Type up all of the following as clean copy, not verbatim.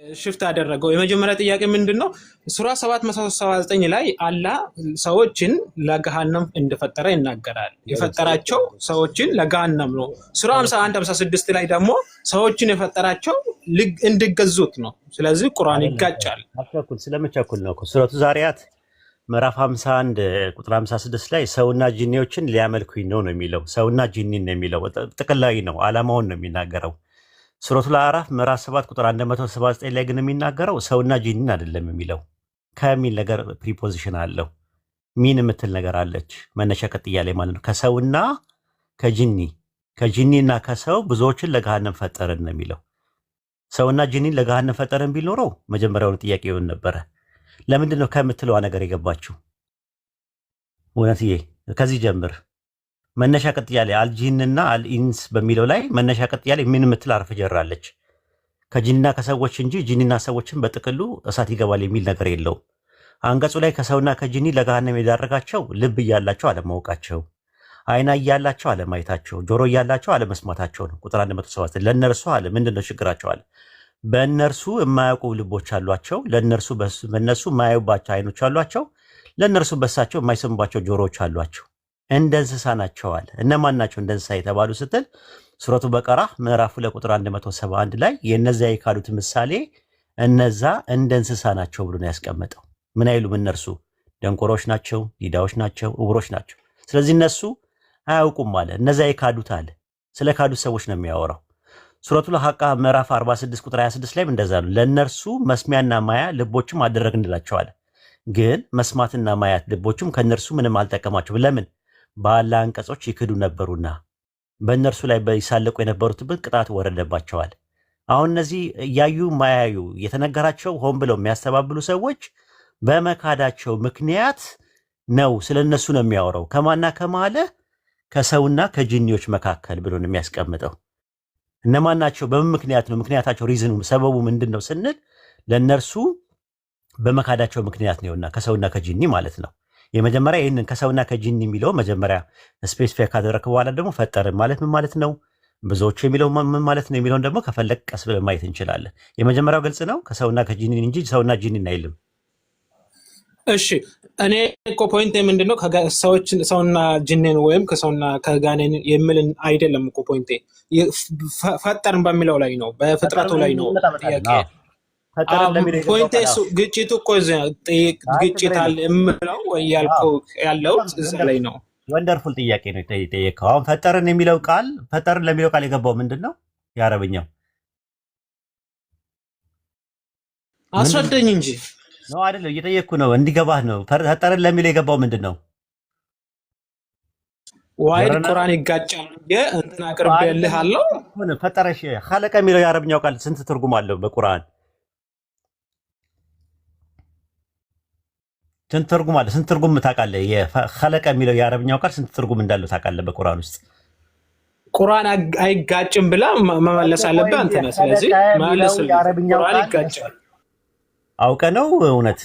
ሽፍት ያደረገው የመጀመሪያ ጥያቄ ምንድነው? ሱራ 779 ላይ አላህ ሰዎችን ለገሃነም እንደፈጠረ ይናገራል። የፈጠራቸው ሰዎችን ለገሃነም ነው። ሱራ 51 56 ላይ ደግሞ ሰዎችን የፈጠራቸው እንዲገዙት ነው። ስለዚህ ቁርአን ይጋጫል። አትቸኩል፣ ስለመቸኩል ነው እኮ ሱረቱ ዛሪያት ምዕራፍ 51 ቁጥር 56 ላይ ሰውና ጂኒዎችን ሊያመልኩኝ ነው የሚለው። ሰውና ጂኒን ነው የሚለው፣ ጥቅላዊ ነው፣ ዓላማውን ነው የሚናገረው። ሱረቱ አዕራፍ ምዕራፍ 7 ቁጥር 179 ላይ ግን የሚናገረው ሰውና ጂኒን አይደለም የሚለው። ከሚል ነገር ፕሪፖዚሽን አለው። ሚን የምትል ነገር አለች መነሻ ቅጥያ ላይ ማለት ነው። ከሰውና ከጂኒና ከሰው ብዙዎችን ለገሃነም ፈጠርን ነው የሚለው። ሰውና ጂኒን ለገሃነም ፈጠርን ቢል ኖሮ መጀመሪያውን ጥያቄ ይሆን ነበረ። ለምንድን ነው ከምትለዋ ነገር የገባችው? እውነትዬ ከዚህ ጀምር። መነሻ ቅጥያ ላይ አልጂንና አልኢንስ በሚለው ላይ መነሻ ቅጥያ ላይ ምን የምትል አረፍ ጀራለች። ከጂንና ከሰዎች እንጂ ጂንና ሰዎችን በጥቅሉ እሳት ይገባል የሚል ነገር የለውም። አንቀጹ ላይ ከሰውና ከጂኒ ለገሃነም የዳረጋቸው ልብ እያላቸው አለማወቃቸው፣ አይና እያላቸው አለማየታቸው፣ ጆሮ እያላቸው አለመስማታቸው ነው። ቁጥር 107 ለእነርሱ አለ ምንድን ነው ችግራቸው አለ። በእነርሱ የማያውቁ ልቦች አሏቸው፣ ለእነርሱ በእነሱ የማያዩባቸው አይኖች አሏቸው፣ ለእነርሱ በሳቸው የማይሰሙባቸው ጆሮዎች አሏቸው። እንደ እንስሳ ናቸዋል። እነማን ናቸው እንደ እንስሳ የተባሉ ስትል ሱረቱ በቀራ ምዕራፍ 2 ቁጥር 171 ላይ የእነዚያ የካዱት ምሳሌ እነዛ እንደ እንስሳ ናቸው ብሎ ነው ያስቀመጠው። ምን አይሉም እነርሱ ደንቆሮች ናቸው፣ ዲዳዎች ናቸው፣ እውሮች ናቸው። ስለዚህ እነሱ አያውቁም አለ። እነዚያ የካዱት አለ ስለ ካዱት ሰዎች ነው የሚያወራው። ሱረቱ ለሐቃ ምዕራፍ 46 ቁጥር 26 ላይ እንደዛ ነው። ለእነርሱ መስሚያና ማያ ልቦችም አደረግንላቸዋል። ግን መስማትና ማያት ልቦችም ከእነርሱ ምንም አልጠቀማቸው። ለምን? በአላህ አንቀጾች ይክዱ ነበሩና በእነርሱ ላይ ይሳለቁ የነበሩትን ቅጣት ወረደባቸዋል። አሁን እነዚህ እያዩ ማያዩ የተነገራቸው ሆን ብለው የሚያስተባብሉ ሰዎች በመካዳቸው ምክንያት ነው ስለ እነሱ ነው የሚያወራው። ከማና ከማለ ከሰውና ከጂኒዎች መካከል ብሎ ነው የሚያስቀምጠው። እነማን ናቸው? በምን ምክንያት ነው? ምክንያታቸው ሪዝኑ ሰበቡ ምንድን ነው ስንል ለእነርሱ በመካዳቸው ምክንያት ነውና ከሰውና ከጂኒ ማለት ነው። የመጀመሪያ ይህንን ከሰውና ከጂኒ የሚለው መጀመሪያ ስፔሲፋይ ካደረክ በኋላ ደግሞ ፈጠርን ማለት ምን ማለት ነው፣ ብዙዎቹ የሚለው ምን ማለት ነው የሚለውን ደግሞ ከፈለግ ቀስ ብለን ማየት እንችላለን። የመጀመሪያው ግልጽ ነው፣ ከሰውና ከጂኒ እንጂ ሰውና ጂኒን አይልም። እሺ እኔ እኮ ፖይንት ምንድነው ሰውና ጂኒን ወይም ከሰውና ከጋኔን የሚልን አይደለም እኮ ፖይንቴ። ፈጠርን በሚለው ላይ ነው፣ በፍጥረቱ ላይ ነው ጥያቄ። ፖይንቴ ግጭቱ እኮ ግጭት አለ የምለው ወይ ያልከው ያለው እዛ ላይ ነው። ወንደርፉል ጥያቄ ነው የጠየቀው። አሁን ፈጠርን የሚለው ቃል ፈጠርን ለሚለው ቃል የገባው ምንድነው? የአረብኛው አስረዳኝ እንጂ ነው አይደል? እየጠየቅኩ ነው እንዲገባህ ነው። ፈጠርን ለሚለው የገባው ምንድነው? ዋይድ ቁርአን ይጋጫል እንትና አቅርቤልህ አለው። ፈጠረሽ ኸለቀ የሚለው የአረብኛው ቃል ስንት ትርጉም አለው በቁርአን? ስንት ትርጉም አለ? ስንት ትርጉም ታውቃለህ? የኸለቀ የሚለው የአረብኛው ቃል ስንት ትርጉም እንዳለው ታውቃለህ በቁርአን ውስጥ? ቁርአን አይጋጭም ብላ መመለስ አለብህ አንተ ነህ። ስለዚህ መልስልኝ። ቁርአን ይጋጫል አውቀ ነው እውነት።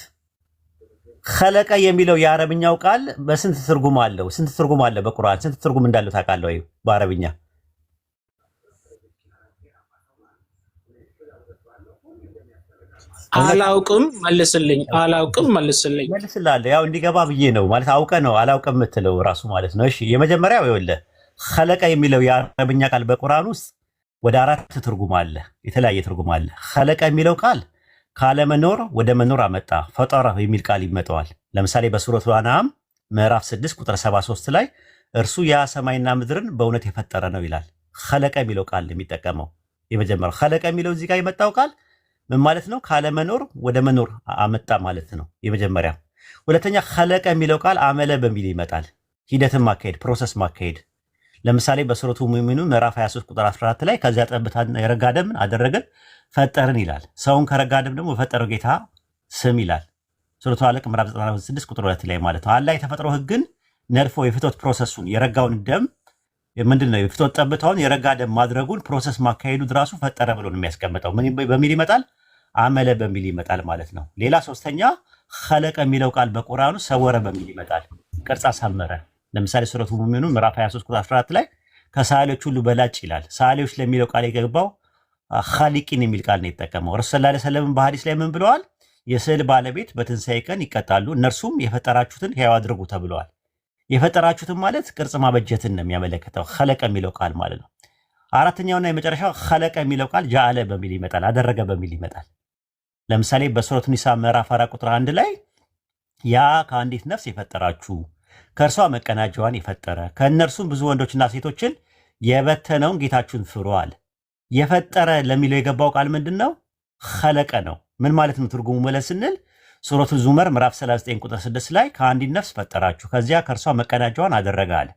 ኸለቀ የሚለው የአረብኛው ቃል በስንት ትርጉም አለው? ስንት ትርጉም አለ በቁርአን? ስንት ትርጉም እንዳለው ታውቃለህ ወይ በአረብኛ? አላውቅም መልስልኝ። አላውቅም መልስልኝ። መልስልሃለሁ ያው እንዲገባ ብዬ ነው ማለት አውቀ ነው አላውቅም የምትለው ራሱ ማለት ነው። እሺ የመጀመሪያው ይኸውልህ ኸለቀ የሚለው የአረብኛ ቃል በቁርአን ውስጥ ወደ 4 ትርጉም አለ፣ የተለያየ ትርጉም አለ። ኸለቀ የሚለው ቃል ካለመኖር ወደ መኖር አመጣ፣ ፈጠረ የሚል ቃል ይመጣዋል። ለምሳሌ በሱረቱ አንዓም ምዕራፍ 6 ቁጥር 73 ላይ እርሱ ያ ሰማይና ምድርን በእውነት የፈጠረ ነው ይላል። ኸለቀ የሚለው ቃል የሚጠቀመው የመጀመሪያው ኸለቀ የሚለው እዚህ ጋር የመጣው ቃል ምን ማለት ነው? ካለመኖር ወደ መኖር አመጣ ማለት ነው የመጀመሪያ። ሁለተኛ ኸለቀ የሚለው ቃል አመለ በሚል ይመጣል፣ ሂደትን ማካሄድ፣ ፕሮሰስ ማካሄድ። ለምሳሌ በሱረቱ ሙእሚኑን ምዕራፍ 23 ቁጥር 14 ላይ ከዚያ ጠብታ የረጋ ደምን አደረግን ፈጠርን ይላል። ሰውን ከረጋ ደም ደግሞ የፈጠረው ጌታ ስም ይላል። ሱረቱ አለቅ ምዕራፍ 96 ቁጥር 2 ላይ ማለት ነው። አላህ የተፈጥሮ ህግን ነድፎ የፍቶት ፕሮሰሱን የረጋውን ደም ምንድነው የፍቶት ጠብታውን የረጋ ደም ማድረጉን ፕሮሰስ ማካሄዱ ራሱ ፈጠረ ብሎ ነው የሚያስቀምጠው። በሚል ይመጣል፣ አመለ በሚል ይመጣል ማለት ነው። ሌላ ሶስተኛ ኸለቀ የሚለው ቃል በቁርአኑ ሰወረ በሚል ይመጣል፣ ቅርጽ አሳመረ። ለምሳሌ ሱረቱ ሙእሚኑን ምዕራፍ 23 ቁጥር 14 ላይ ከሰዓሊዎች ሁሉ በላጭ ይላል። ሰዓሊዎች ለሚለው ቃል የገባው ኻሊቂን የሚል ቃል ነው የተጠቀመው። ረሱል ሰለላሁ ዐለይሂ ወሰለም በሐዲስ ላይ ምን ብለዋል? የስዕል ባለቤት በትንሣኤ ቀን ይቀጣሉ፣ እነርሱም የፈጠራችሁትን ሕያው አድርጉ ተብለዋል። የፈጠራችሁትን ማለት ቅርጽ ማበጀትን ነው የሚያመለክተው ኸለቀ የሚለው ቃል ማለት ነው። አራተኛውና የመጨረሻው ኸለቀ የሚለው ቃል ጃአለ በሚል ይመጣል፣ አደረገ በሚል ይመጣል። ለምሳሌ በሱረቱ ኒሳ ምዕራፍ 4 ቁጥር 1 ላይ ያ ከአንዲት ነፍስ የፈጠራችሁ ከእርሷ መቀናጃዋን የፈጠረ ከእነርሱም ብዙ ወንዶችና ሴቶችን የበተነውን ጌታችሁን ፍሩ አለ። የፈጠረ ለሚለው የገባው ቃል ምንድን ነው? ኸለቀ ነው። ምን ማለት ነው ትርጉሙ ብለን ስንል ሱረቱ ዙመር ምዕራፍ 39 ቁጥር 6 ላይ ከአንዲት ነፍስ ፈጠራችሁ ከዚያ ከእርሷ መቀናጃዋን አደረገ አለ።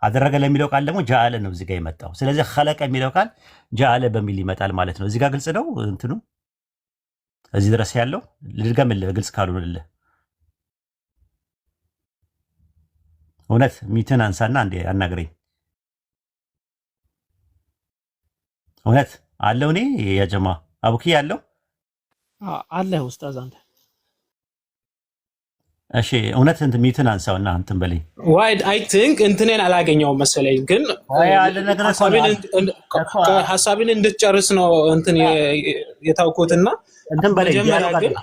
አደረገ ለሚለው ቃል ደግሞ ጃአለ ነው እዚጋ የመጣው። ስለዚህ ኸለቀ የሚለው ቃል ጃአለ በሚል ይመጣል ማለት ነው። እዚጋ ግልጽ ነው እንትኑ እዚህ ድረስ ያለው ልድገምልህ፣ ግልጽ ካልሆነልህ እውነት ሚትን አንሳና አንዴ አናግረኝ። እውነት አለው እኔ ያጀማ አቡኪ ያለው አለ ኡስታዝ አንተ። እሺ እውነት እንትን ሚትን አንሳውና እንትን በለኝ። ዋይድ አይ ቲንክ እንትኔን አላገኘውም መሰለኝ፣ ግን ሀሳቤን እንድትጨርስ ነው እንትን የታውኩትና እንትን በለኝ። መጀመሪያ ግን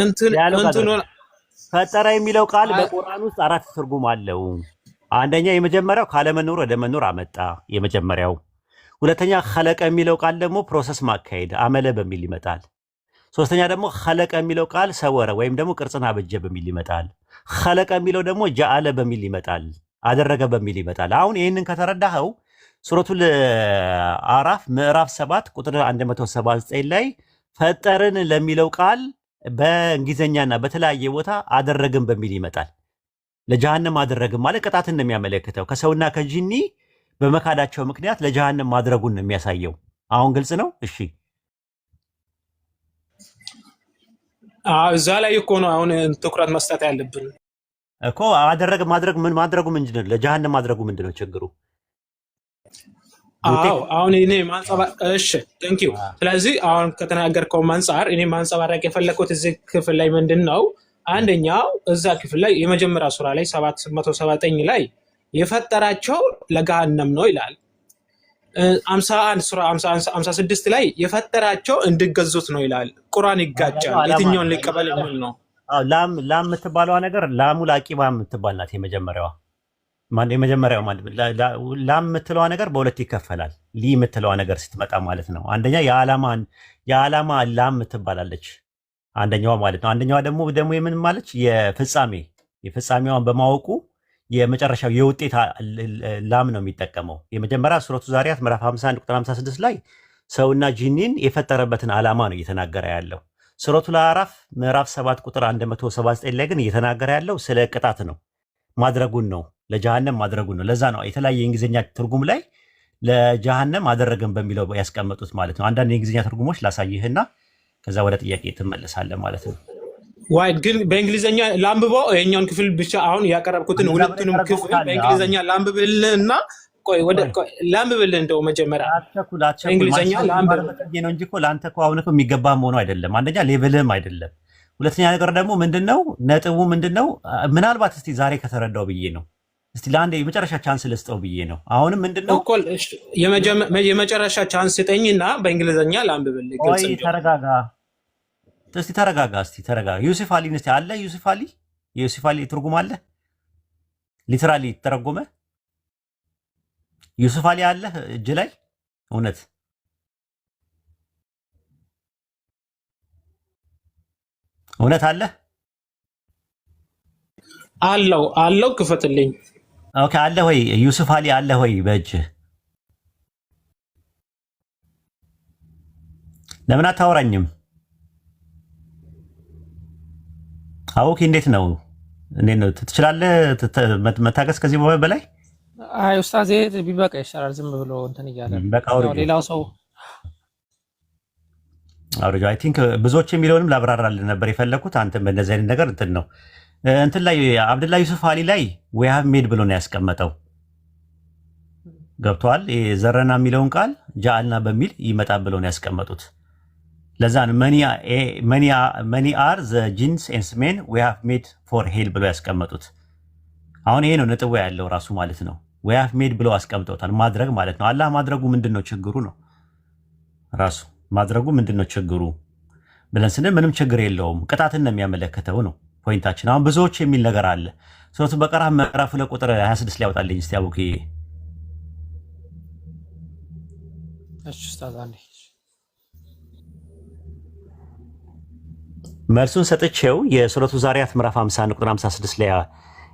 እንትኑ ፈጠረ የሚለው ቃል በቁርአን ውስጥ 4 ትርጉም አለው። አንደኛ የመጀመሪያው ካለመኖር ወደ መኖር አመጣ የመጀመሪያው። ሁለተኛ ኸለቀ የሚለው ቃል ደግሞ ፕሮሰስ ማካሄድ አመለ በሚል ይመጣል። ሶስተኛ ደግሞ ኸለቀ የሚለው ቃል ሰወረ ወይም ደግሞ ቅርጽን አበጀ በሚል ይመጣል። ኸለቀ የሚለው ደግሞ ጃአለ በሚል ይመጣል፣ አደረገ በሚል ይመጣል። አሁን ይህንን ከተረዳኸው ሱረቱል አዕራፍ ምዕራፍ 7 ቁጥር 179 ላይ ፈጠርን ለሚለው ቃል በእንግሊዝኛና በተለያየ ቦታ አደረግን በሚል ይመጣል። ለጀሃነም አደረግን ማለት ቅጣትን ነው የሚያመለክተው። ከሰውና ከጂኒ በመካዳቸው ምክንያት ለጀሃነም ማድረጉን ነው የሚያሳየው። አሁን ግልጽ ነው? እሺ እዛ ላይ እኮ ነው አሁን ትኩረት መስጠት ያለብን እኮ። አደረግ ማድረግ ምን ማድረጉ ምንድነው? ለጀሃነም ማድረጉ ምንድነው ችግሩ? አሁን እኔ እሺ ቴንክ ዩ። ስለዚህ አሁን ከተናገርከው አንጻር እኔ ማንጸባረቅ የፈለኩት እዚህ ክፍል ላይ ምንድን ነው፣ አንደኛው እዛ ክፍል ላይ የመጀመሪያ ሱራ ላይ 779 ላይ የፈጠራቸው ለገሃነም ነው ይላል። 51 ሱራ 56 ላይ የፈጠራቸው እንዲገዙት ነው ይላል። ቁርአን ይጋጫል። የትኛውን ሊቀበል የሚል ነው? ላም የምትባለዋ ነገር ላሙ ላቂባ የምትባል ናት። የመጀመሪያው ላም የምትለዋ ነገር በሁለት ይከፈላል። ሊ የምትለዋ ነገር ስትመጣ ማለት ነው። አንደኛ የዓላማ ላም የምትባላለች አንደኛዋ ማለት ነው። አንደኛዋ ደግሞ የምን ማለች የፍጻሜዋን በማወቁ የመጨረሻው የውጤት ላም ነው የሚጠቀመው። የመጀመሪያ ሱረቱ ዛሪያት ምዕራፍ 51 ቁጥር 56 ላይ ሰውና ጂኒን የፈጠረበትን ዓላማ ነው እየተናገረ ያለው። ሱረቱ አዕራፍ ምዕራፍ 7 ቁጥር 179 ላይ ግን እየተናገረ ያለው ስለ ቅጣት ነው፣ ማድረጉን ነው፣ ለጀሃነም ማድረጉን ነው። ለዛ ነው የተለያየ የእንግሊዝኛ ትርጉም ላይ ለጀሃነም አደረገን በሚለው ያስቀመጡት ማለት ነው። አንዳንድ የእንግሊዝኛ ትርጉሞች ላሳይህና ከዛ ወደ ጥያቄ ትመለሳለህ ማለት ነው። ዋይድ ግን በእንግሊዝኛ ላንብበው የኛውን ክፍል ብቻ አሁን ያቀረብኩትን ሁለቱንም ክፍል በእንግሊዝኛ ላንብብልህ እና ላንብብልህ እንደው መጀመሪያ በእንግሊዝኛ ላንብብ ነው እንጂ እኮ ለአንተ እኮ አሁን እኮ የሚገባ መሆኑ አይደለም። አንደኛ ሌቭልህም አይደለም። ሁለተኛ ነገር ደግሞ ምንድነው ነጥቡ ምንድነው? ምናልባት እስቲ ዛሬ ከተረዳው ብዬ ነው። እስቲ ለአንድ የመጨረሻ ቻንስ ልስጠው ብዬ ነው። አሁንም ምንድነው የመጨረሻ ቻንስ ስጠኝና በእንግሊዝኛ ላንብብልህ። ተረጋጋ እስቲ ተረጋጋ። ዩሱፍ አሊ እስቲ አለ ዩሱፍ አሊ የዩሱፍ አሊ ትርጉም አለ ሊትራሊ ተረጎመ ዩሱፍ አሊ አለ እጅ ላይ እውነት አለው ክፈትልኝ። ኦኬ አለ ወይ ዩሱፍ አሊ አለ ወይ በእጅ? ለምን አታወራኝም? አውኪ እንዴት ነው ትችላለህ መታገስ ከዚህ በላይ? አይ ኡስታዝ ቢበቃ ይሻላል። ዝም ብሎ እንትን እያለ ሌላው ሰው አውርጆ አይ ቲንክ ብዙዎች የሚለውንም ላብራራልህ ነበር የፈለኩት። አንተም በእንደዚህ አይነት ነገር እንትን ላይ አብደላ ዩሱፍ አሊ ላይ we have made ብሎ ነው ያስቀመጠው። ገብቷል? ዘረና የሚለውን ቃል ጃአልና በሚል ይመጣ ብሎ ነው ያስቀመጡት። ለዛ ነው መኒ አር ዘ ጂንስ ኤንድ ሜን we have made for hell ብሎ ያስቀመጡት። አሁን ይሄ ነው ነጥቡ ያለው ራሱ ማለት ነው። we have made ብሎ አስቀምጠውታል። ማድረግ ማለት ነው። አላህ ማድረጉ ምንድነው ችግሩ ነው? ራሱ ማድረጉ ምንድነው ችግሩ ብለን ስንል ምንም ችግር የለውም። ቅጣትን ነው የሚያመለክተው ነው ፖይንታችን። አሁን ብዙዎች የሚል ነገር አለ። ሱረቱ በቀራ ምዕራፍ 2 ቁጥር 26 ላይ ያወጣልኝ እስቲ አቡኪ። እሺ ኡስታዝ አንዴ መልሱን ሰጥቼው የሱረቱ ዛሪያት ምዕራፍ 51 ቁጥር 56 ላይ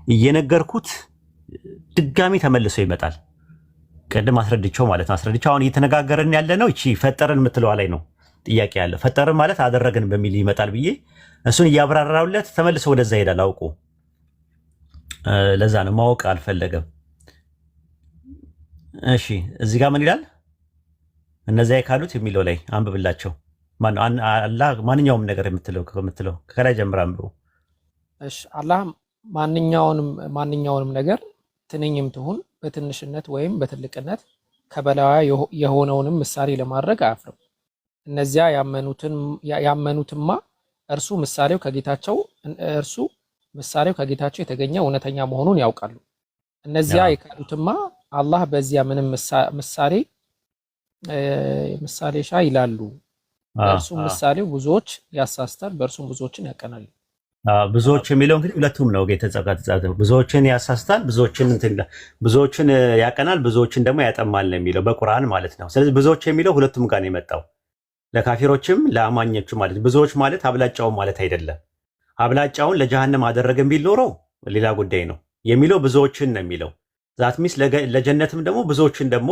እየነገርኩት ድጋሚ ተመልሶ ይመጣል። ቀደም አስረድቼው ማለት ነው። አስረድቼው አሁን እየተነጋገርን ያለ ነው እቺ ፈጠርን የምትለዋ ላይ ነው ጥያቄ ያለ። ፈጠርን ማለት አደረግን በሚል ይመጣል ብዬ እሱን እያብራራውለት ተመልሶ ወደዛ ይሄዳል አውቆ። ለዛ ነው ማወቅ አልፈለገም። እሺ እዚህ ጋር ምን ይላል? እነዚያ የካዱት የሚለው ላይ አንብብላቸው። አላህ ማንኛውም ነገር የምትለው ከላይ ጀምራ አንብቡ። እሺ አላህ ማንኛውንም ነገር ትንኝም ትሁን በትንሽነት ወይም በትልቅነት ከበላዋ የሆነውንም ምሳሌ ለማድረግ አያፍርም። እነዚያ ያመኑትማ እርሱ ምሳሌው ከጌታቸው የተገኘ እውነተኛ መሆኑን ያውቃሉ። እነዚያ የካዱትማ አላህ በዚያ ምንም ምሳሌ ሻ ይላሉ። በእርሱም ምሳሌው ብዙዎች ያሳስታል፣ በእርሱም ብዙዎችን ያቀናል። ብዙዎች የሚለው እንግዲህ ሁለቱም ነው። ብዙዎችን ያሳስታል፣ ብዙዎችን ያቀናል፣ ብዙዎችን ደግሞ ያጠማል ነው የሚለው በቁርአን ማለት ነው። ስለዚህ ብዙዎች የሚለው ሁለቱም ጋር ነው የመጣው ለካፊሮችም ለአማኞችም ማለት ብዙዎች ማለት አብላጫውን ማለት አይደለም። አብላጫውን ለጀሃነም አደረገን ቢል ኖሮ ሌላ ጉዳይ ነው የሚለው ብዙዎችን ነው የሚለው ዛት ሚስ ለጀነትም ደግሞ ብዙዎችን ደግሞ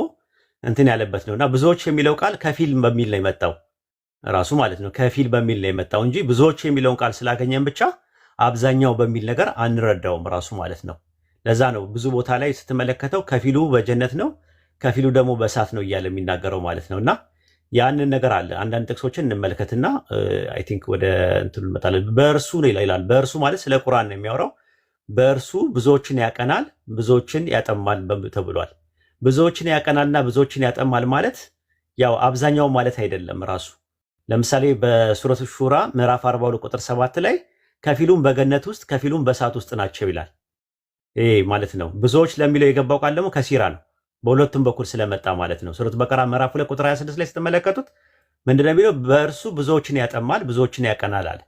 እንትን ያለበት ነውና ብዙዎች የሚለው ቃል ከፊል በሚል ነው የመጣው ራሱ ማለት ነው። ከፊል በሚል ነው የመጣው እንጂ ብዙዎች የሚለውን ቃል ስላገኘን ብቻ አብዛኛው በሚል ነገር አንረዳውም ራሱ ማለት ነው። ለዛ ነው ብዙ ቦታ ላይ ስትመለከተው ከፊሉ በጀነት ነው ከፊሉ ደግሞ በእሳት ነው እያለ የሚናገረው ማለት ነውና ያንን ነገር አለ። አንዳንድ ጥቅሶችን እንመልከትና አይ ቲንክ ወደ እንትኑ እንመጣለን። በእርሱ ይላል። በእርሱ ማለት ስለ ቁርአን ነው የሚያወራው። በእርሱ ብዙዎችን ያቀናል ብዙዎችን ያጠማል ተብሏል። ብዙዎችን ያቀናልና ብዙዎችን ያጠማል ማለት ያው አብዛኛው ማለት አይደለም ራሱ። ለምሳሌ በሱረቱ ሹራ ምዕራፍ 42 ቁጥር 7 ላይ ከፊሉም በገነት ውስጥ ከፊሉም በእሳት ውስጥ ናቸው ይላል። ይሄ ማለት ነው። ብዙዎች ለሚለው የገባው ቃል ደግሞ ከሲራ ነው በሁለቱም በኩል ስለመጣ ማለት ነው። ሱረቱ በቀራ ምዕራፍ 2 ቁጥር 26 ላይ ስትመለከቱት ምንድነው የሚለው? በእርሱ ብዙዎችን ያጠማል ብዙዎችን ያቀናል አለ።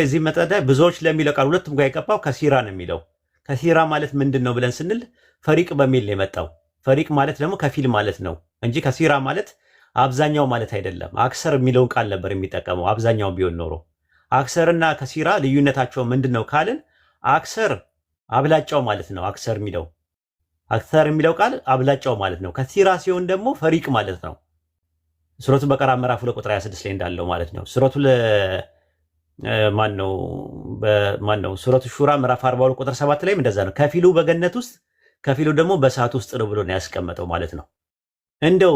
እዚህ መጣዳ ብዙዎች ለሚለው ቃል ሁለቱም ጋር የገባው ከሲራ ነው የሚለው። ከሲራ ማለት ምንድነው ብለን ስንል ፈሪቅ በሚል ነው የመጣው። ፈሪቅ ማለት ደግሞ ከፊል ማለት ነው እንጂ ከሲራ ማለት አብዛኛው ማለት አይደለም። አክሰር የሚለውን ቃል ነበር የሚጠቀመው አብዛኛው ቢሆን ኖሮ። አክሰርና ከሲራ ልዩነታቸው ምንድነው ካልን አክሰር አብላጫው ማለት ነው። አክሰር የሚለው ቃል አብላጫው ማለት ነው። ከሲራ ሲሆን ደግሞ ፈሪቅ ማለት ነው። ሱረቱ በቀራ ምዕራፍ 2 ቁጥር 26 ላይ እንዳለው ማለት ነው። ሱረቱ ሱረቱ ሹራ ምዕራፍ 42 ቁጥር 7 ላይም እንደዛ ነው። ከፊሉ በገነት ውስጥ ከፊሉ ደግሞ በእሳት ውስጥ ነው ብሎ ነው ያስቀመጠው ማለት ነው። እንደው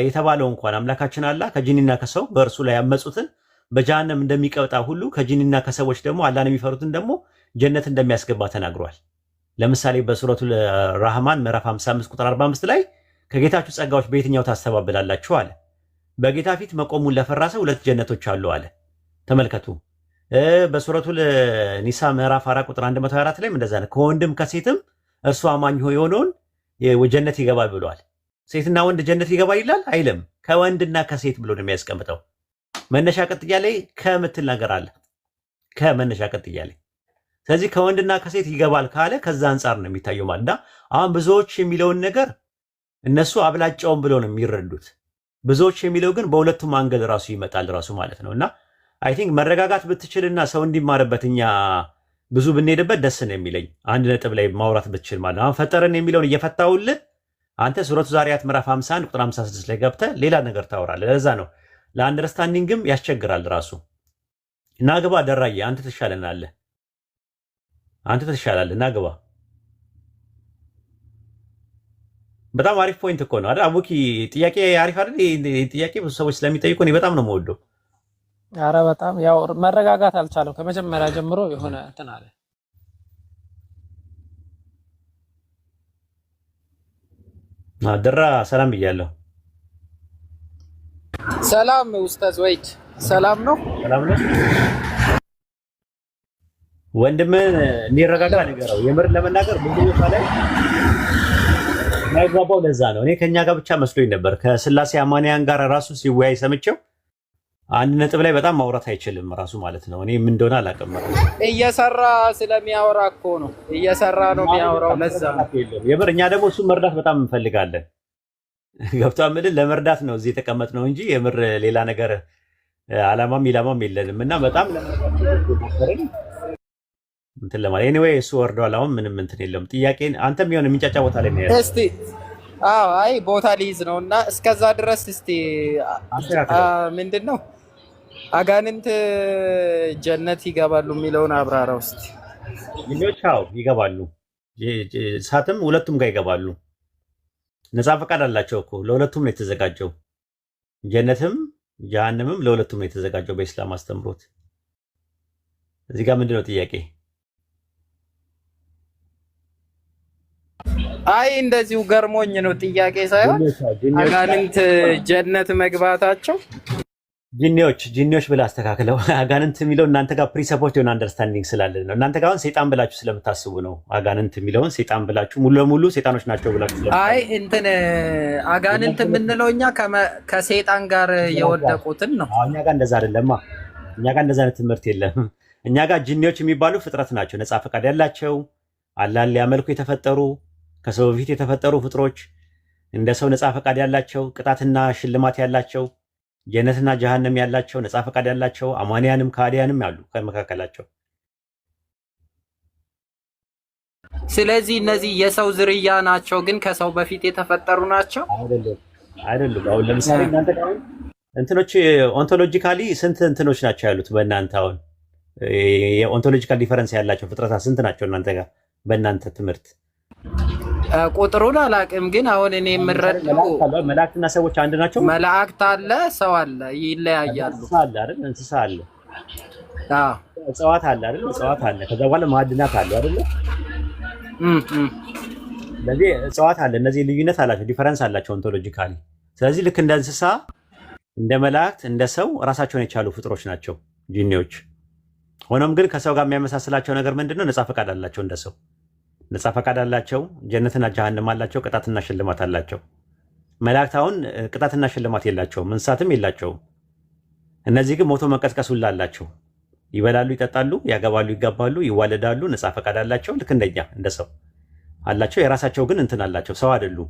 የተባለው እንኳን አምላካችን አላህ ከጂኒና ከሰው በእርሱ ላይ ያመጹትን በጀሃነም እንደሚቀጣ ሁሉ ከጂኒና ከሰዎች ደግሞ አላህን የሚፈሩትን ደግሞ ጀነት እንደሚያስገባ ተናግሯል። ለምሳሌ በሱረቱ ራህማን ምዕራፍ 55 ቁጥር 45 ላይ ከጌታችሁ ጸጋዎች በየትኛው ታስተባብላላችሁ አለ። በጌታ ፊት መቆሙን ለፈራ ሰው 2 ጀነቶች አሉ አለ። ተመልከቱ። በሱረቱ ኒሳ ምዕራፍ 4 ቁጥር 124 ላይም እንደዛ ነው። ከወንድም ከሴትም እርሱ አማኝ የሆነውን ጀነት ይገባል ብሏል። ሴትና ወንድ ጀነት ይገባል ይላል አይልም። ከወንድና ከሴት ብሎ ነው የሚያስቀምጠው። መነሻ ቅጥያ ላይ ከምትል ነገር አለ። ከመነሻ ቅጥያ ላይ ስለዚህ ከወንድና ከሴት ይገባል ካለ ከዛ አንጻር ነው የሚታየው ማለት። አሁን ብዙዎች የሚለውን ነገር እነሱ አብላጫውን ብለው ነው የሚረዱት። ብዙዎች የሚለው ግን በሁለቱም አንገል ራሱ ይመጣል ራሱ ማለት ነውና አይ ቲንክ መረጋጋት ብትችልና ሰው እንዲማርበት እኛ ብዙ ብንሄድበት ደስ ነው የሚለኝ። አንድ ነጥብ ላይ ማውራት ብትችል ማለት ነው። አሁን ፈጠረን የሚለውን እየፈታውልህ አንተ ሱረቱ ዛሪያት ምዕራፍ 51 ቁጥር 56 ላይ ገብተህ ሌላ ነገር ታወራለህ። ለዛ ነው ለአንደርስታንዲንግም ያስቸግራል ራሱ። ናግባ ደራዬ አንተ ትሻለናለህ። ናግባ በጣም አሪፍ ፖይንት እኮ ነው አይደል? አቡኪ ጥያቄ አሪፍ አይደል? ጥያቄ ብዙ ሰዎች ስለሚጠይቁ እኔ በጣም ነው የምወደው። ኧረ በጣም ያው መረጋጋት አልቻለም። ከመጀመሪያ ጀምሮ የሆነ እንትን አለ። ደራ ሰላም ብያለሁ። ሰላም ኡስታዝ ወይድ ሰላም ነው። ወንድምን እንዲረጋጋ ንገረው። የምር ለመናገር ብዙ ቦታ ላይ የማይግባባው ለዛ ነው። እኔ ከኛ ጋር ብቻ መስሎኝ ነበር። ከስላሴ አማንያን ጋር ራሱ ሲወያይ ሰምቼው አንድ ነጥብ ላይ በጣም ማውራት አይችልም ራሱ ማለት ነው። እኔ ምን እንደሆነ አላውቅም። እየሰራ ስለሚያወራ እኮ ነው። እየሰራ ነው የሚያወራው። ለዛ የምር እኛ ደግሞ እሱን መርዳት በጣም እንፈልጋለን። ገብቷል። ምን ለመርዳት ነው እዚህ የተቀመጥነው እንጂ የምር ሌላ ነገር አላማም ኢላማም የለንም። እና በጣም ለመርዳት እንትን ለማለት ኤኒዌይ እሱ ወርዷል። አሁን ምንም እንትን የለም። ጥያቄን አንተም ቢሆን የሚንጫጫ ቦታ ላይ ነው ያለው። እስቲ አይ ቦታ ሊይዝ ነው እና እስከዛ ድረስ እስቲ ምንድነው አጋንንት ጀነት ይገባሉ የሚለውን አብራራ ውስጥ ልጆች ይገባሉ። እሳትም ሁለቱም ጋር ይገባሉ። ነፃ ፈቃድ አላቸው እኮ ለሁለቱም ነው የተዘጋጀው። ጀነትም ጀሃነምም ለሁለቱም ነው የተዘጋጀው በኢስላም አስተምሮት። እዚህ ጋር ምንድነው ጥያቄ? አይ እንደዚሁ ገርሞኝ ነው ጥያቄ ሳይሆን አጋንንት ጀነት መግባታቸው ጂኒዎች ብለህ አስተካክለው። አጋንንት የሚለው እናንተ ጋር ፕሪሰፖርት የሆነ አንደርስታንዲንግ ስላለ ነው። እናንተ ጋር አሁን ሰይጣን ብላችሁ ስለምታስቡ ነው። አጋንንት የሚለውን ሰይጣን ብላችሁ ሙሉ ለሙሉ ሰይጣኖች ናቸው ብላችሁ ስለምታስቡ። አይ እንትን አጋንንት የምንለው እኛ ከሰይጣን ጋር የወደቁትን ነው። እኛ ጋር እንደዛ አይደለማ። እኛ ጋር እንደዛ አይነት ትምህርት የለም። እኛ ጋር ጂኒዎች የሚባሉ ፍጥረት ናቸው። ነፃ ፈቃድ ያላቸው አላህን ሊያመልኩ የተፈጠሩ ከሰው በፊት የተፈጠሩ ፍጥሮች እንደ ሰው ነፃ ፈቃድ ያላቸው ቅጣትና ሽልማት ያላቸው ጀነትና ጀሃነም ያላቸው ነፃ ፈቃድ ያላቸው አማንያንም ከሃዲያንም ያሉ ከመካከላቸው። ስለዚህ እነዚህ የሰው ዝርያ ናቸው፣ ግን ከሰው በፊት የተፈጠሩ ናቸው አይደሉም። አሁን ለምሳሌ እናንተ ጋር እንትኖች ኦንቶሎጂካሊ ስንት እንትኖች ናቸው ያሉት በእናንተ? አሁን የኦንቶሎጂካል ዲፈረንስ ያላቸው ፍጥረታት ስንት ናቸው እናንተ ጋር በእናንተ ትምህርት? ቁጥሩን አላውቅም፣ ግን አሁን እኔ የምረዳው መላእክትና ሰዎች አንድ ናቸው። መላእክት አለ፣ ሰው አለ፣ ይለያያሉ። እንስሳ አለ አይደል? እንስሳ አለ። እጽዋት አለ አይደል? እጽዋት አለ። ከዛ በኋላ ማዕድናት አለ አይደል? ስለዚህ እጽዋት አለ። እነዚህ ልዩነት አላቸው፣ ዲፈረንስ አላቸው ኦንቶሎጂካሊ። ስለዚህ ልክ እንደ እንስሳ፣ እንደ መላእክት፣ እንደ ሰው ራሳቸውን የቻሉ ፍጥሮች ናቸው ጂኒዎች። ሆኖም ግን ከሰው ጋር የሚያመሳስላቸው ነገር ምንድነው? ነፃ ፈቃድ አላቸው እንደ ሰው ነፃ ፈቃድ አላቸው። ጀነትና ጀሃነም አላቸው። ቅጣትና ሽልማት አላቸው። መላእክት አሁን ቅጣትና ሽልማት የላቸውም፣ እንስሳትም የላቸውም። እነዚህ ግን ሞቶ መቀስቀስ ሁላ አላቸው። ይበላሉ፣ ይጠጣሉ፣ ያገባሉ፣ ይጋባሉ፣ ይዋለዳሉ። ነፃ ፈቃድ አላቸው። ልክ እንደኛ እንደ ሰው አላቸው። የራሳቸው ግን እንትን አላቸው። ሰው አይደሉም።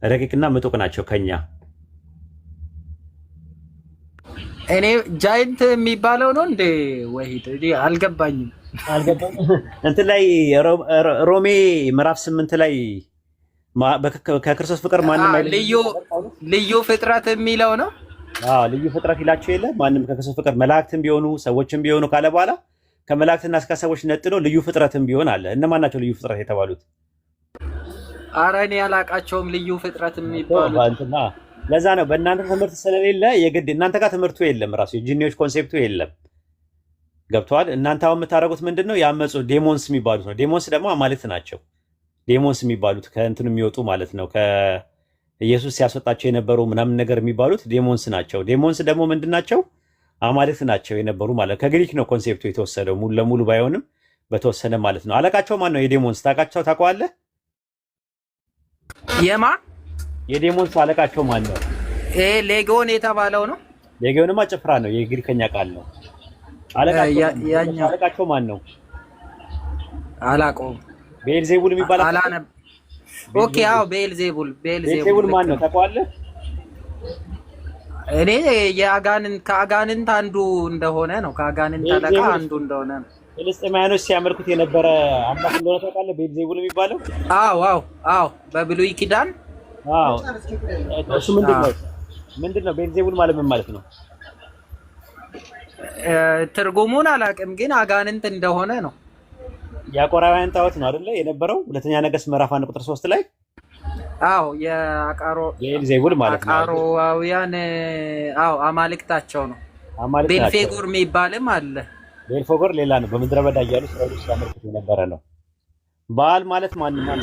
ረቂቅና ምጡቅ ናቸው ከኛ። እኔ ጃይንት የሚባለው ነው እንዴ? ወሂድ አልገባኝም። እንትን ላይ ሮሜ ምዕራፍ 8 ላይ ከክርስቶስ ፍቅር ማንም ልዩ ፍጥረት የሚለው ነው። ልዩ ፍጥረት ይላቸው የለ ማንም ከክርስቶስ ፍቅር መላእክትም ቢሆኑ ሰዎችም ቢሆኑ ካለ በኋላ ከመላእክትና እስከ ሰዎች ነጥሎ ልዩ ፍጥረትም ቢሆን አለ። እነማን ናቸው ልዩ ፍጥረት የተባሉት? ኧረ እኔ ያላቃቸውም ልዩ ፍጥረት የሚባሉት። ለዛ ነው በእናንተ ትምህርት ስለሌለ የግድ እናንተ ጋር ትምህርቱ የለም። ራሱ የጂኒዎች ኮንሴፕቱ የለም። ገብተዋል። እናንተ አሁን የምታደርጉት ምንድን ነው? ያመፁ ዴሞንስ የሚባሉት ነው። ዴሞንስ ደግሞ አማልክት ናቸው። ዴሞንስ የሚባሉት ከእንትኑ የሚወጡ ማለት ነው። ከኢየሱስ ሲያስወጣቸው የነበሩ ምናምን ነገር የሚባሉት ዴሞንስ ናቸው። ዴሞንስ ደግሞ ምንድን ናቸው? አማልክት ናቸው የነበሩ ማለት ነው። ከግሪክ ነው ኮንሴፕቱ የተወሰደው፣ ሙሉ ለሙሉ ባይሆንም በተወሰነ ማለት ነው። አለቃቸው ማን ነው? የዴሞንስ ታውቀዋለህ? የዴሞንስ አለቃቸው ማን ነው? ሌጊዮን የተባለው ነው። ሌጊዮንማ ጭፍራ ነው፣ የግሪከኛ ቃል ነው። አለቃቸው ማን ነው? አላውቀውም። ቤልዜቡል የሚባል ኦኬ። አዎ ቤልዜቡል ማን ነው ታውቀዋለህ? እኔ ከአጋንንት አንዱ እንደሆነ ነው። ከአጋንንት አለቃ አንዱ እንደሆነ ነው። ፍልስጤማውያኖች ሲያመልኩት የነበረ አምላክ እንደሆነ ታውቃለህ? ቤልዜቡል የሚባለው አዎ በብሉይ ኪዳን እሱ ምንድን ነው? ቤልዜቡል ማለት ምን ማለት ነው? ትርጉሙን አላውቅም፣ ግን አጋንንት እንደሆነ ነው። የአቆራውያን ጣዖት ነው አይደለ የነበረው? ሁለተኛ ነገሥት ምዕራፍ 1 ቁጥር 3 ላይ ቤልዜቡል ማለት ነው። አቃሮዋውያን አማልክታቸው ነው። ቤልፌጎር የሚባልም አለ። ቤልፌጎር ሌላ ነው። በምድረ በዳ እያሉ እስራኤሎች ሲያመልኩት የነበረ ነው። በዓል ማለት ማን ነው?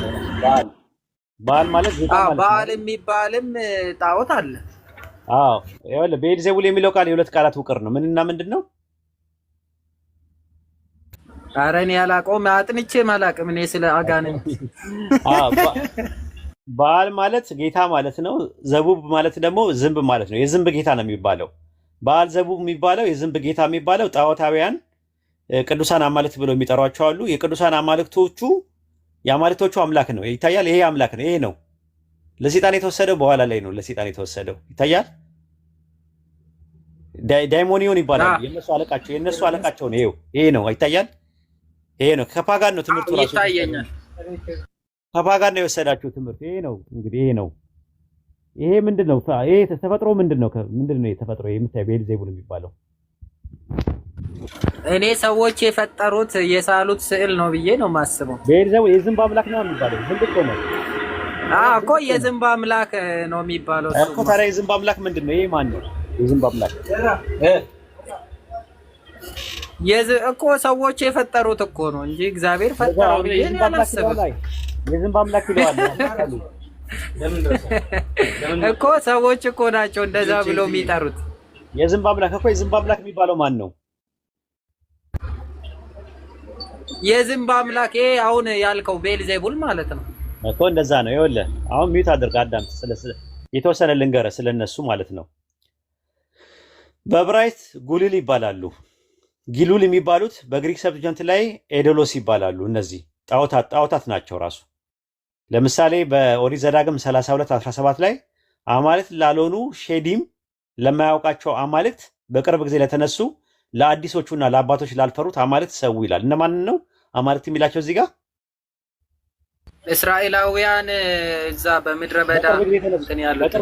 በዓል ማለት በዓል የሚባልም ጣዖት አለ። ይኸውልህ ቤልዜቡል የሚለው ቃል የሁለት ቃላት ውቅር ነው። ምንና ምንድን ነው? ኧረ እኔ አላውቀውም፣ አጥንቼም አላውቅም እኔ ስለ አጋንንት። በዓል ማለት ጌታ ማለት ነው። ዘቡብ ማለት ደግሞ ዝንብ ማለት ነው። የዝንብ ጌታ ነው የሚባለው። በዓል ዘቡብ የሚባለው የዝንብ ጌታ የሚባለው ጣዖታውያን ቅዱሳን አማልክት ብለው የሚጠሯቸው አሉ። የቅዱሳን አማልክቶቹ የአማልክቶቹ አምላክ ነው ይታያል። ይሄ አምላክ ነው። ይሄ ነው ለሰይጣን የተወሰደው በኋላ ላይ ነው ለሰይጣን የተወሰደው ይታያል። ዳይሞኒዮን ይባላል የነሱ አለቃቸው ነው። ይሄ ነው ይታያል። ይሄ ነው ከፓጋን ነው ትምህርቱ ራሱ ይታየኛል። ከፓጋን ነው የወሰዳችሁ ትምህርት ይሄ ነው። እንግዲህ ይሄ ነው። ይሄ ምንድነው? ይሄ ተፈጥሮ ምንድነው? ምንድነው የተፈጥሮ የምታይ ቤልዜቡል የሚባለው? እኔ ሰዎች የፈጠሩት የሳሉት ስዕል ነው ብዬ ነው የማስበው። ቤልዜቡል የዝንብ አምላክ ነው የሚባለው። ዝንብ እኮ ነው እኮ የዝንብ አምላክ ነው የሚባለው እኮ። ታዲያ የዝንብ አምላክ ምንድነው? ይሄ ማን ነው የዝንብ አምላክ? እኮ ሰዎች የፈጠሩት እኮ ነው እንጂ እግዚአብሔር ፈጠረው ብዬ ነው ያላሰበው። የዝንብ አምላክ ይለዋል እኮ ሰዎች እኮ ናቸው እንደዛ ብለው የሚጠሩት። የዝንብ አምላክ እኮ የዝንብ አምላክ የሚባለው ማን ነው? የዝንብ አምላክ ይሄ አሁን ያልከው ቤልዜቡል ማለት ነው እኮ። እንደዛ ነው። ይኸውልህ አሁን ሚዩት አድርግ አዳም፣ የተወሰነ ልንገርህ ስለነሱ ማለት ነው። በዕብራይስጥ ጉሊል ይባላሉ። ጊሉል የሚባሉት በግሪክ ሰብጀንት ላይ ኤዶሎስ ይባላሉ። እነዚህ ጣዖታት ናቸው ራሱ። ለምሳሌ በኦሪት ዘዳግም 32:17 ላይ አማልክት ላልሆኑ ሼዲም ለማያውቃቸው አማልክት በቅርብ ጊዜ ለተነሱ ለአዲሶቹና ለአባቶች ላልፈሩት አማልክት ሰው ይላል። እነማንን ነው አማልክት የሚላቸው እዚህ ጋር? እስራኤላውያን እዛ በምድረ በዳ እንትን ያሉት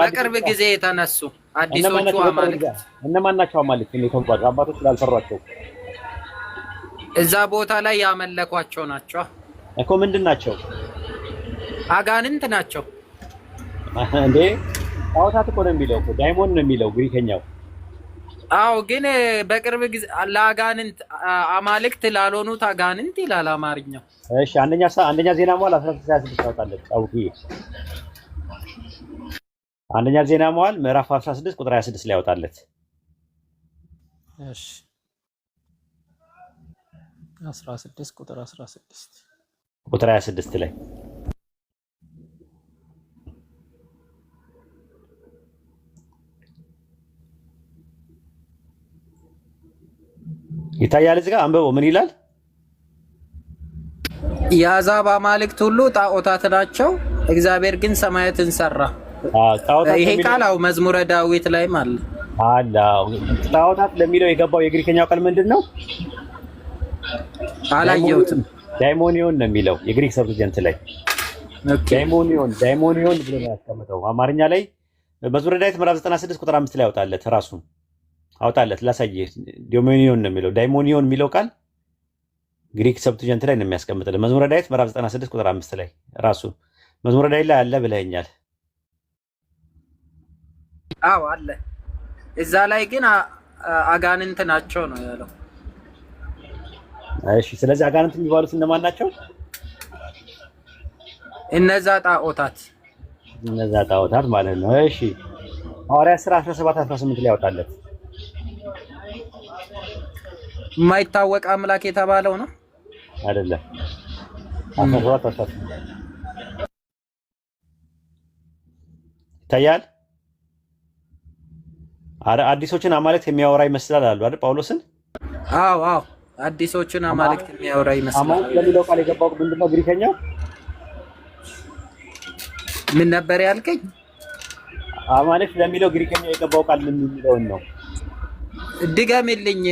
በቅርብ ጊዜ የተነሱ አዲሶቹ አማልክት እነማን ናቸው? አማልክት የተባሉ አባቶች ላልፈሯቸው እዛ ቦታ ላይ ያመለኳቸው ናቸው እኮ። ምንድን ናቸው? አጋንንት ናቸው እንዴ? ጣዖታት እኮ ነው የሚለው እኮ። ዳይሞን ነው የሚለው ግሪከኛው። አዎ፣ ግን በቅርብ ጊዜ ለአጋንንት አማልክት ላልሆኑት አጋንንት ይላል አማርኛው። እሺ፣ አንደኛ ዜና መዋዕል 16:26 ታውጣለች። አውቂ አንደኛ ዜና መዋዕል ምዕራፍ 16 ቁጥር 26 ላይ ያወጣለት። እሺ 16 ቁጥር 26 ላይ ይታያል። እዚህ ጋር አንብበው ምን ይላል? የአሕዛብ አማልክት ሁሉ ጣዖታት ናቸው፣ እግዚአብሔር ግን ሰማያትን ሰራ። ይሄ ቃል አው መዝሙረ ዳዊት ላይም አለ። ጣዖታት ለሚለው የገባው የግሪከኛው ቃል ምንድን ነው? አላየሁትም። ዳይሞኒዮን ነው የሚለው የግሪክ ሰብጀንት ላይ ዳይሞኒዮን ብሎ ነው ያስቀመጠው። አማርኛ ላይ መዝሙረ ዳዊት ምዕራፍ 96 ቁጥር 5 ላይ ያወጣለት ራሱን አውጣለት ላሳየህ። ዳይሞኒዮን ነው የሚለው። ዳይሞኒዮን የሚለው ቃል ግሪክ ሰብጀንት ላይ ነው የሚያስቀምጥልህ። መዝሙረ ዳዊት ምዕራፍ 96 ቁጥር 5 ላይ ራሱ መዝሙረ ዳዊት ላይ አለ ብለኸኛል። አዎ አለ። እዛ ላይ ግን አጋንንት ናቸው ነው ያለው። እሺ፣ ስለዚህ አጋንንት የሚባሉት እነማን ናቸው? እነዛ ጣዖታት ማለት ነው። እሺ፣ ሐዋርያት ሥራ 17:18 ላይ ያወጣለት። የማይታወቅ አምላክ የተባለው ነው አይደለም? 17:18 ይታያል። አዲሶችን አማልክት የሚያወራ ይመስላል አሉ አይደል ጳውሎስን? አዎ አዲሶችን አማልክት የሚያወራ ይመስላል። አማልክት ለሚለው ቃል የገባው ምንድነው? ግሪከኛው ምን ነበር ያልከኝ? አማልክት ለሚለው ግሪከኛው የገባው ቃል ምን የሚለውን ነው? ድገምልኝ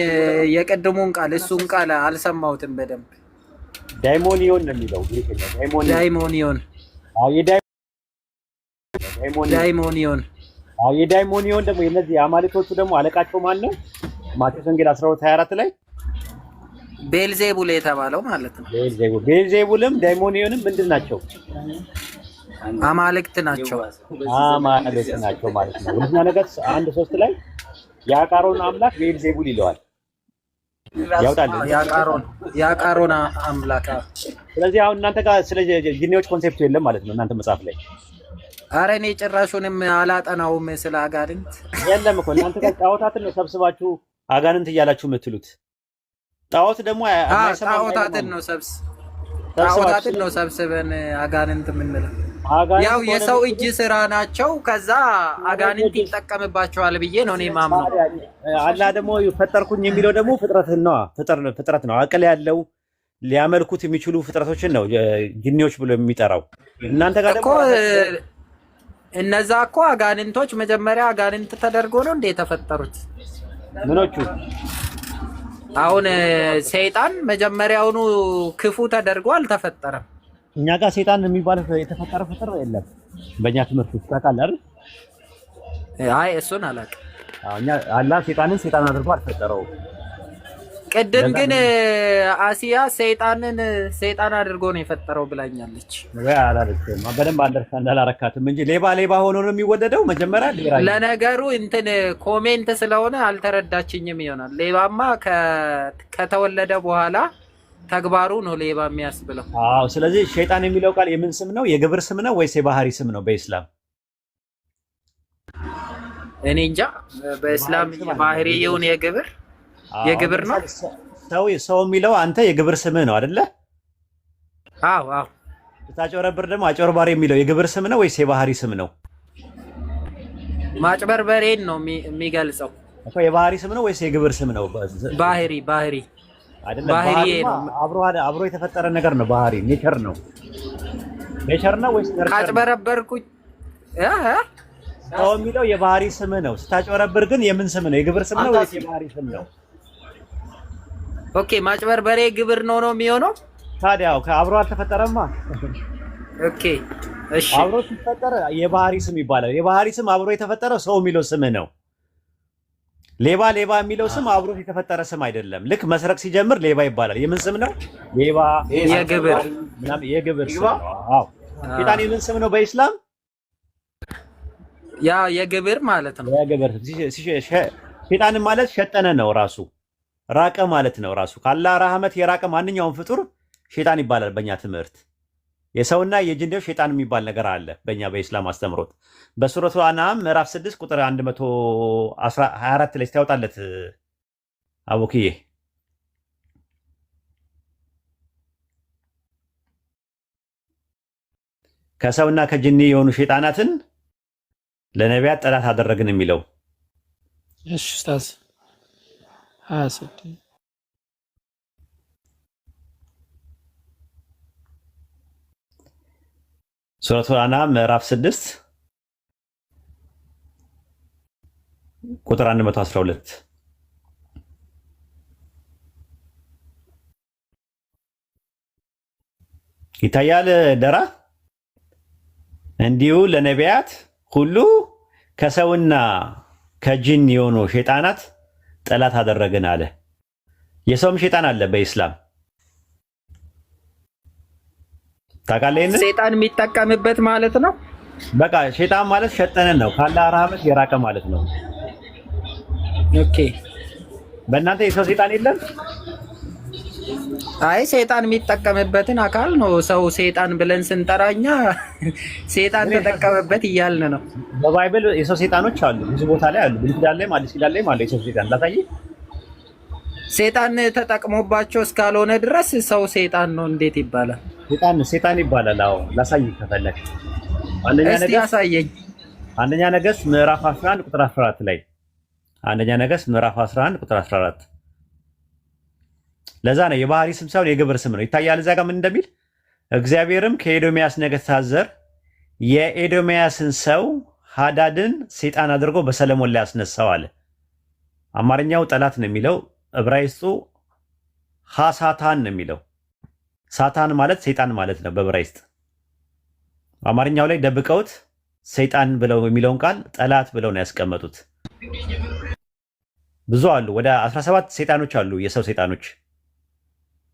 የቀደሙን ቃል። እሱን ቃል አልሰማሁትም በደንብ። ዳይሞኒዮን ነው የሚለው ግሪከኛው። ዳይሞኒዮን የዳይሞኒዮን ደግሞ የነዚህ አማልክቶቹ ደግሞ አለቃቸው ማን ነው? ማቴዎስ ወንጌል 12:24 ላይ ቤልዜቡል የተባለው ማለት ነው። ቤልዜቡልም ዳይሞኒዮንም ምንድን ናቸው? አማልክት ናቸው ማለት ነው። ሁለተኛ ነገሥት 1:3 ላይ የአቃሮን አምላክ ቤልዜቡል ይለዋል። ያውጣል የአቃሮን አምላክ። ስለዚህ አሁን እናንተ ጋር ስለ ጂኒዎች ኮንሴፕቱ የለም ማለት ነው እናንተ መጽሐፍ ላይ? አረ እኔ ጭራሹንም አላጠናውም ስለ አጋንንት። የለም እኮ እናንተ ጋር ጣዖታትን ነው ሰብስባችሁ አጋንንት እያላችሁ የምትሉት። ጣዖት ደግሞ ጣዖታትን ነው ሰብስበን አጋንንት የምንለው። ያው የሰው እጅ ስራ ናቸው። ከዛ አጋንንት ይጠቀምባቸዋል ብዬ ነው እኔ ማምነው። አላህ ደግሞ ፈጠርኩኝ የሚለው ደግሞ ፍጥረት ነው። አቅል ያለው ሊያመልኩት የሚችሉ ፍጥረቶችን ነው ጂኒዎች ብሎ የሚጠራው። እናንተ ጋር ደግሞ እነዛ እኮ አጋንንቶች መጀመሪያ አጋንንት ተደርጎ ነው እንደ የተፈጠሩት። ምኖቹ አሁን ሰይጣን መጀመሪያውኑ ክፉ ተደርጎ አልተፈጠረም። እኛ ጋር ሰይጣን የሚባል የተፈጠረ ፍጥር የለም በእኛ ትምህርት ውስጥ ታውቃለህ አይደል? አይ እሱን አላውቅም። እኛ አላህ ሰይጣንን ሰይጣን አድርጎ አልፈጠረውም። ቅድም ግን አሲያ ሰይጣንን ሰይጣን አድርጎ ነው የፈጠረው ብላኛለች። ወይ አላለችም። በደንብ አንደርስታንድ አላረካትም እንጂ ሌባ ሆኖ ነው የሚወደደው መጀመሪያ ሌባ። ለነገሩ እንትን ኮሜንት ስለሆነ አልተረዳችኝም ይሆናል። ሌባማ ከተወለደ በኋላ ተግባሩ ነው ሌባ የሚያስብለው። አዎ። ስለዚህ ሸይጣን የሚለው ቃል የምን ስም ነው? የግብር ስም ነው ወይስ የባህሪ ስም ነው በኢስላም? እኔ እንጃ። በእስላም ባህሪ ይሁን የግብር ነው። ሰው የሚለው አንተ የግብር ስምህ ነው አይደለ? አዎ። ስታጭበረብር ደግሞ አጭበርባሪ የሚለው የግብር ስም ነው ወይስ የባህሪ ስም ነው? ማጭበርበሬን ነው የሚገልጸው እኮ። የባህሪ ስም ነው ወይስ የግብር ስም ነው? ባህሪ አይደለም። ባህሪ አብሮ የተፈጠረ ነገር ነው። ባህሪ ኔቸር ነው ወይስ ነርቸር? ካጭበረበርኩኝ ሰው የሚለው የባህሪ ስም ነው። ስታጭበረብር ግን የምን ስም ነው? የግብር ስም ነው ወይስ የባህሪ ስም ነው? ኦኬ፣ ማጭበርበሬ ግብር ነው የሚሆነው። ታዲያው አብሮ አልተፈጠረማ። ኦኬ፣ እሺ። አብሮ ሲፈጠር የባህሪ ስም ይባላል። የባህሪ ስም አብሮ የተፈጠረው ሰው የሚለው ስም ነው። ሌባ የሚለው ስም አብሮ የተፈጠረ ስም አይደለም። ልክ መስረቅ ሲጀምር ሌባ ይባላል። የምን ስም ነው? ሌባ የግብር ስም ነው። አዎ። ሸይጣን የምን ስም ነው በኢስላም? ያ የግብር ማለት ነው። የግብር ሸይጣን ማለት ሸጠነ ነው ራሱ፣ ራቀ ማለት ነው ራሱ። ከአላህ ረህመት የራቀ ማንኛውም ፍጡር ሸይጣን ይባላል በእኛ ትምህርት። የሰውና የጅንዶች ሸይጣን የሚባል ነገር አለ በእኛ በኢስላም አስተምሮት። በሱረቱ አንዓም ምዕራፍ 6 ቁጥር 124 ላይ ታወጣለት አቡክዬ። ከሰውና ከጅኒ የሆኑ ሸይጣናትን ለነቢያት ጠላት አደረግን የሚለው። እሺ ኡስታዝ 26 ሱረቱ አንዓም ምዕራፍ 6 ቁጥር 112 ይታያል። ደራ እንዲሁ ለነቢያት ሁሉ ከሰውና ከጅን የሆኑ ሸይጣናት ጠላት አደረግን አለ። የሰውም ሸይጣን አለ በኢስላም ታውቃለህ። ሸይጣን የሚጠቀምበት ማለት ነው። በቃ ሸይጣን ማለት ሸጠነን ነው፣ ከአላህ ረህመት የራቀ ማለት ነው። ኦኬ። በእናንተ የሰው ሸይጣን የለም? አይ ሸይጣን የሚጠቀምበትን አካል ነው ሰው ሸይጣን ብለን ስንጠራኛ ሸይጣን ተጠቀመበት እያልን ነው። በባይብል የሰው ሸይጣኖች አሉ፣ ብዙ ቦታ ላይ አሉ። ብሉይ ኪዳን ላይም አዲስ ኪዳን ላይም አለ የሰው ሸይጣን። ላሳይህ። ሸይጣን ተጠቅሞባቸው እስካልሆነ ድረስ ሰው ሸይጣን ነው እንዴት ይባላል? ሸይጣን ይባላል። አዎ ላሳይህ ከፈለክ። አንደኛ ነገሥት ምዕራፍ 11 ቁጥር 14 ላይ አንደኛ ነገሥት ምዕራፍ 11 ቁጥር 14። ለዛ ነው የባህሪ ስም ሳይሆን የግብር ስም ነው። ይታያል እዛ ጋር ምን እንደሚል። እግዚአብሔርም ከኤዶምያስ ነገሥታት ዘር የኤዶምያስን ሰው ሃዳድን ሸይጣን አድርጎ በሰለሞን ላይ አስነሳው አለ። አማርኛው ጠላት ነው የሚለው፣ ዕብራይስጡ ሐሳታን ነው የሚለው። ሳታን ማለት ሰይጣን ማለት ነው በዕብራይስጥ። አማርኛው ላይ ደብቀውት ሰይጣን ብለው የሚለውን ቃል ጠላት ብለው ነው ያስቀመጡት። ብዙ አሉ፣ ወደ 17 ሰይጣኖች አሉ፣ የሰው ሰይጣኖች።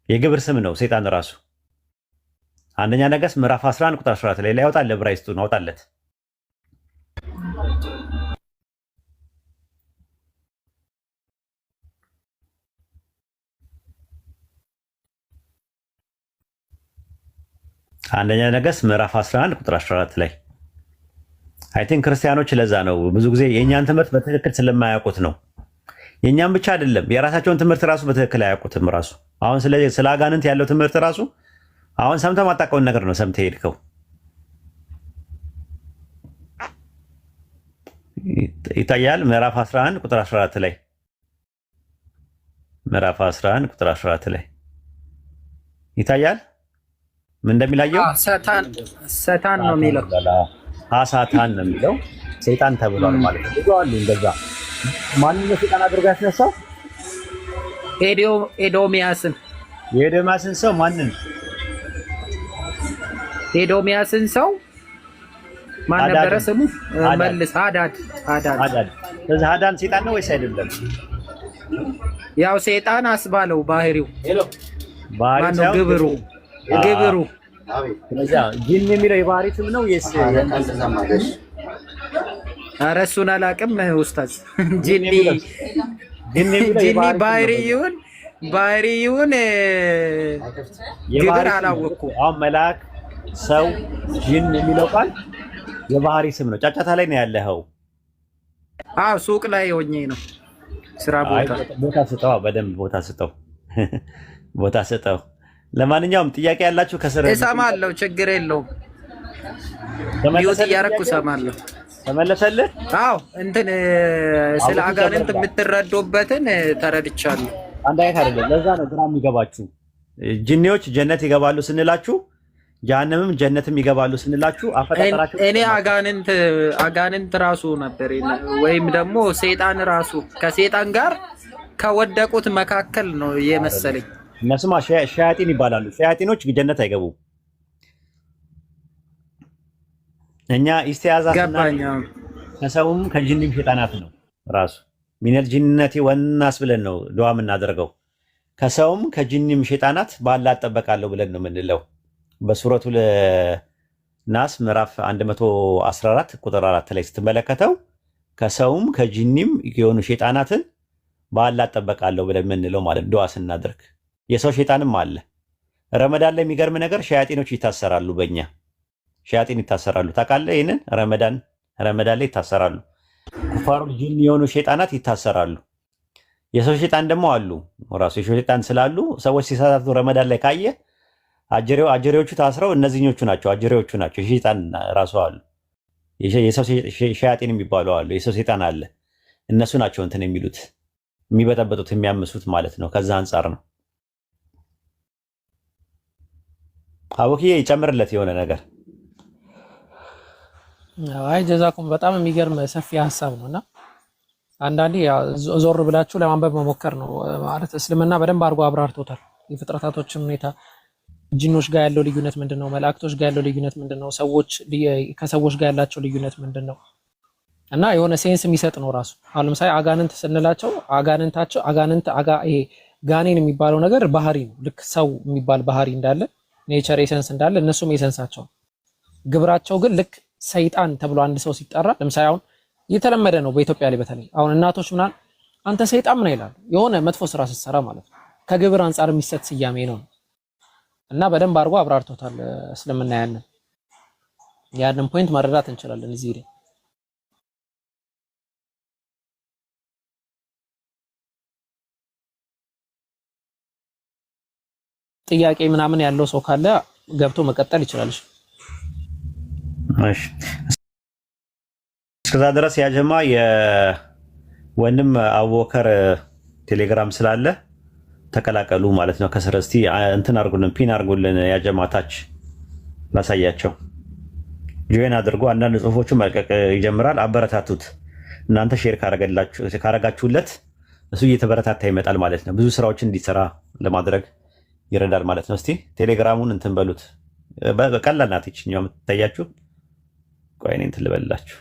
የግብር ስም ነው ሰይጣን ራሱ። አንደኛ ነገሥት ምዕራፍ 11 ቁጥር 14 ላይ ያወጣል። ዕብራይስጡ ነው አውጣለት። አንደኛ ነገሥት ምዕራፍ 11 ቁጥር 14 ላይ አይ ቲንክ ክርስቲያኖች ለዛ ነው ብዙ ጊዜ የእኛን ትምህርት በትክክል ስለማያውቁት ነው። የእኛም ብቻ አይደለም የራሳቸውን ትምህርት ራሱ በትክክል አያውቁትም። ራሱ አሁን ስለ አጋንንት ያለው ትምህርት ራሱ አሁን ሰምተህ ማታውቀውን ነገር ነው ሰምተህ ሄድከው። ይታያል። ምዕራፍ 11 ቁጥር 14 ላይ ምዕራፍ 11 ቁጥር 14 ላይ ይታያል። ምን እንደሚላየው ሰይጣን ነው የሚለው፣ ሀሳታን ነው የሚለው። ሰይጣን ተብሏል ማለት ነው። ብዙ አሉ እንደዛ። ማንን ነው ሰይጣን አድርጎ ያስነሳው? ኤዶሚያስን የኤዶሚያስን ሰው ማንን? ኤዶሚያስን ሰው ማን ነበረ ስሙ? መልስ ሃዳድ። ስለዚህ ሃዳን ሰይጣን ነው ወይስ አይደለም? ያው ሰይጣን አስባለው ባህሪው ባህሪው ግብሩ ስለዚህ ጂን የሚለው የባህሪ ስም ነው ወይስ? ኧረ እሱን አላውቅም ኡስታዝ። ጂኒ ባህሪውን ግብር አላወቅኩም። አሁን መልአክ፣ ሰው፣ ጂን የሚለው ቃል የባህሪ ስም ነው። ጫጫታ ላይ ነው ያለኸው? አዎ ሱቅ ላይ ሆኜ ነው። ስራ ቦታ ስጠው፣ በደንብ ቦታ ስጠው። ለማንኛውም ጥያቄ ያላችሁ ከስር እሰማለሁ፣ ችግር የለውም። ሚውት እያደረኩ እሰማለሁ። ተመለሰልህ? አዎ እንትን ስለ አጋንንት የምትረዱበትን ተረድቻለሁ። አንድ አይነት አይደለም። ለዛ ነው ግራ የሚገባችሁ። ጂኒዎች ጀነት ይገባሉ ስንላችሁ፣ ጀሃነምም ጀነትም ይገባሉ ስንላችሁ አፈጣጠራችሁ እኔ አጋንንት ራሱ ነበር ወይም ደግሞ ሰይጣን ራሱ ከሰይጣን ጋር ከወደቁት መካከል ነው የመሰለኝ። እነሱማ ሸያጢን ይባላሉ። ሸያጢኖች ጀነት አይገቡም። እኛ ኢስቲያዛ ከሰውም ከጂንም ሸይጣናት ነው ራሱ ሚነል ጂነቲ ወናስ ብለን ነው ዱዓ የምናደርገው። ከሰውም ከጂንም ሸይጣናት በአላህ እጠበቃለሁ ብለን ነው የምንለው። በሱረቱ ናስ ምዕራፍ 114 ቁጥር 4 ላይ ስትመለከተው ከሰውም ከጂንም የሆኑ ሸይጣናትን በአላህ እጠበቃለሁ ብለን የምንለው ማለት ዱዓ ስናደርግ። የሰው ሸይጣንም አለ። ረመዳን ላይ የሚገርም ነገር ሸያጢኖች ይታሰራሉ። በእኛ ሸያጢን ይታሰራሉ። ታውቃለህ? ይህንን ረመዳን ላይ ይታሰራሉ። ኩፋሩል ጂን የሆኑ ሸይጣናት ይታሰራሉ። የሰው ሸይጣን ደግሞ አሉ። ራሱ የሰው ሸይጣን ስላሉ ሰዎች ሲሳሳቱ ረመዳን ላይ ካየ አጀሬዎቹ ታስረው እነዚህኞቹ ናቸው አጀሬዎቹ ናቸው። ሸይጣን ራሱ አሉ። የሰው ሸያጢን የሚባሉ አሉ። የሰው ሸይጣን አለ። እነሱ ናቸው እንትን የሚሉት የሚበጠበጡት የሚያምሱት ማለት ነው። ከዛ አንጻር ነው። አቡኪዬ ይጨምርለት የሆነ ነገር። አይ ጀዛኩም በጣም የሚገርም ሰፊ ሀሳብ ነውና አንዳንዴ ዞር ብላችሁ ለማንበብ መሞከር ነው ማለት። እስልምና በደንብ አድርጎ አብራርቶታል። የፍጥረታቶችን ሁኔታ፣ ጂኖች ጋር ያለው ልዩነት ምንድነው? መላእክቶች ጋር ያለው ልዩነት ምንድነው? ሰዎች ከሰዎች ጋር ያላቸው ልዩነት ምንድነው? እና የሆነ ሴንስ የሚሰጥ ነው ራሱ። አሁን ለምሳሌ አጋንንት ስንላቸው ይሄ ጋኔን የሚባለው ነገር ባህሪ ነው። ልክ ሰው የሚባል ባህሪ እንዳለ ኔቸር ኤሰንስ እንዳለ እነሱም ኤሰንሳቸው፣ ግብራቸው ግን ልክ ሰይጣን ተብሎ አንድ ሰው ሲጠራ ለምሳሌ አሁን የተለመደ ነው በኢትዮጵያ ላይ በተለይ አሁን እናቶች ምናምን አንተ ሰይጣን ምን ይላሉ? የሆነ መጥፎ ስራ ስትሰራ ማለት ነው። ከግብር አንጻር የሚሰጥ ስያሜ ነው እና በደንብ አድርጎ አብራርቶታል እስልምና። ያንን ፖይንት መረዳት እንችላለን እዚህ ላይ። ጥያቄ ምናምን ያለው ሰው ካለ ገብቶ መቀጠል ይችላል። እሺ እስከዛ ድረስ ያጀማ የወንድም አቡበከር ቴሌግራም ስላለ ተቀላቀሉ ማለት ነው። ከስር እስቲ እንትን አድርጉልን፣ ፒን አድርጉልን። ያጀማ ታች ላሳያቸው፣ ጆይን አድርጎ አንዳንድ ጽሁፎችን መልቀቅ ይጀምራል። አበረታቱት። እናንተ ሼር ካረጋችሁለት እሱ እየተበረታታ ይመጣል ማለት ነው። ብዙ ስራዎችን እንዲሰራ ለማድረግ ይረዳል ማለት ነው። እስቲ ቴሌግራሙን እንትን በሉት። በቀላል ናት ይችኛው የምትታያችሁ። ቆይ እኔ እንትን ልበላችሁ።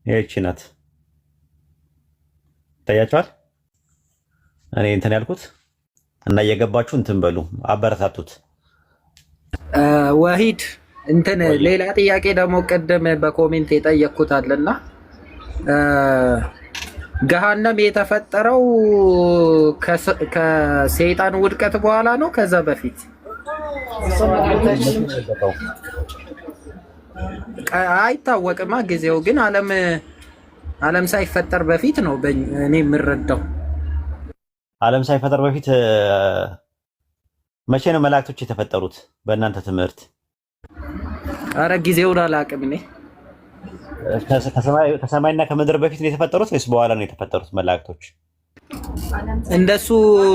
ይህቺ ናት ታያችኋል። እኔ እንትን ያልኩት እና እየገባችሁ እንትን በሉ አበረታቱት። ወሂድ እንትን ሌላ ጥያቄ ደግሞ ቅድም በኮሜንት የጠየቅኩት አለና ገሃነም የተፈጠረው ከሰይጣን ውድቀት በኋላ ነው ከዛ በፊት? አይታወቅማ ጊዜው ግን ዓለም ሳይፈጠር በፊት ነው እኔ የምረዳው። ዓለም ሳይፈጠር በፊት መቼ ነው መላእክቶች የተፈጠሩት በእናንተ ትምህርት? አረ ጊዜውን አላውቅም እኔ። ከሰማይና ከምድር በፊት ነው የተፈጠሩት ወይስ በኋላ ነው የተፈጠሩት መላእክቶች? እንደሱ